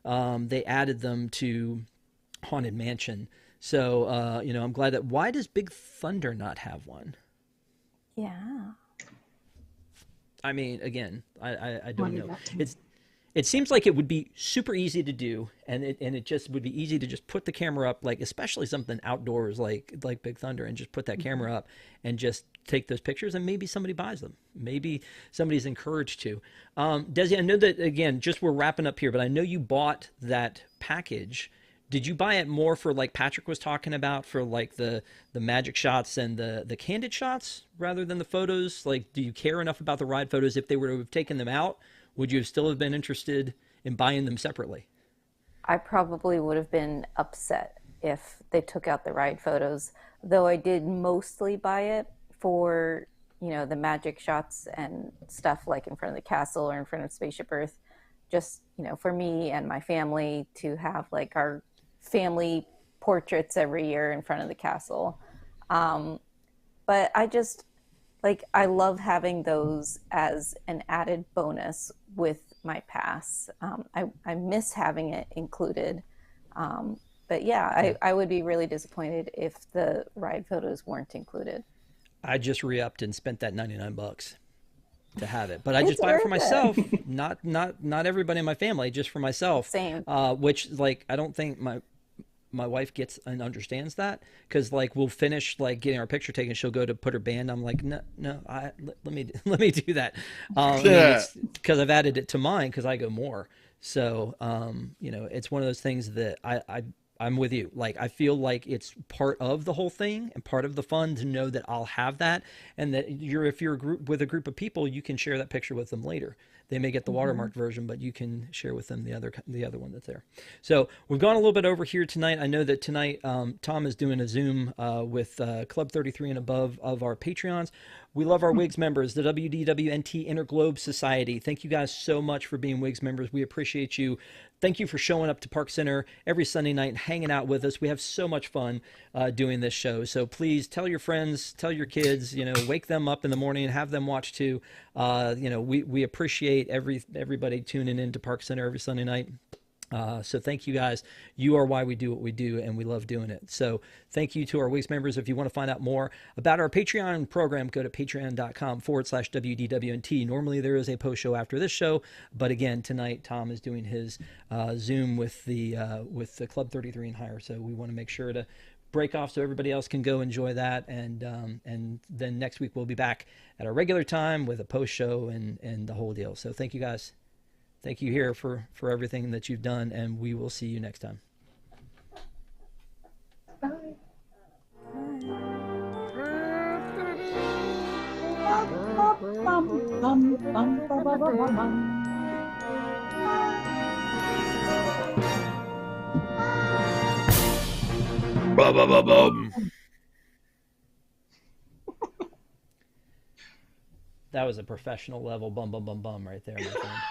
Speaker 1: Yep. They added them to Haunted Mansion. So, I'm glad that. Why does Big Thunder not have one?
Speaker 2: Yeah.
Speaker 1: I mean, again, I don't know. It seems like it would be super easy to do, and it just would be easy to just put the camera up, like especially something outdoors like Big Thunder, and just put that camera up and just take those pictures, and maybe somebody buys them. Maybe somebody's encouraged to. Desi, I know that, again, just we're wrapping up here, but I know you bought that package. Did you buy it more for, like Patrick was talking about, for like the magic shots and the candid shots rather than the photos? Like, do you care enough about the ride photos? If they were to have taken them out, would you still have been interested in buying them separately?
Speaker 2: I probably would have been upset if they took out the ride photos, though I did mostly buy it for, the magic shots and stuff like in front of the castle or in front of Spaceship Earth, just, for me and my family to have like our family portraits every year in front of the castle. But I love having those as an added bonus with my pass. I miss having it included. But yeah, I would be really disappointed if the ride photos weren't included.
Speaker 1: I just re-upped and spent that $99 to have it, but I just buy it for myself, not everybody in my family, just for myself.
Speaker 2: Same.
Speaker 1: Which, like, I don't think my wife gets and understands that, because like we'll finish like getting our picture taken, she'll go to put her band. I'm like, no, let me do that. Because I've added it to mine because I go more. So it's one of those things that I'm with you. Like, I feel like it's part of the whole thing and part of the fun to know that I'll have that, and that if you're with a group of people, you can share that picture with them later. They may get the watermarked version, but you can share with them the other one that's there. So we've gone a little bit over here tonight. I know that tonight Tom is doing a Zoom with Club 33 and above of our Patreons. We love our WIGS members, the WDWNT Interglobe Society. Thank you guys so much for being WIGS members. We appreciate you. Thank you for showing up to ParksCenter every Sunday night and hanging out with us. We have so much fun doing this show. So please tell your friends, tell your kids, wake them up in the morning and have them watch too. We appreciate everybody tuning in to ParksCenter every Sunday night. So thank you guys. You are why we do what we do, and we love doing it. So thank you to our WIGS members. If you want to find out more about our Patreon program, go to patreon.com/WDWNT. Normally there is a post show after this show, but again, tonight Tom is doing his Zoom with the Club 33 and higher. So we want to make sure to break off so everybody else can go enjoy that. And then next week we'll be back at our regular time with a post show and the whole deal. So thank you guys. Thank you here for everything that you've done, and we will see you next time.
Speaker 2: Bye.
Speaker 1: That was a professional level bum bum bum bum right there, my friend.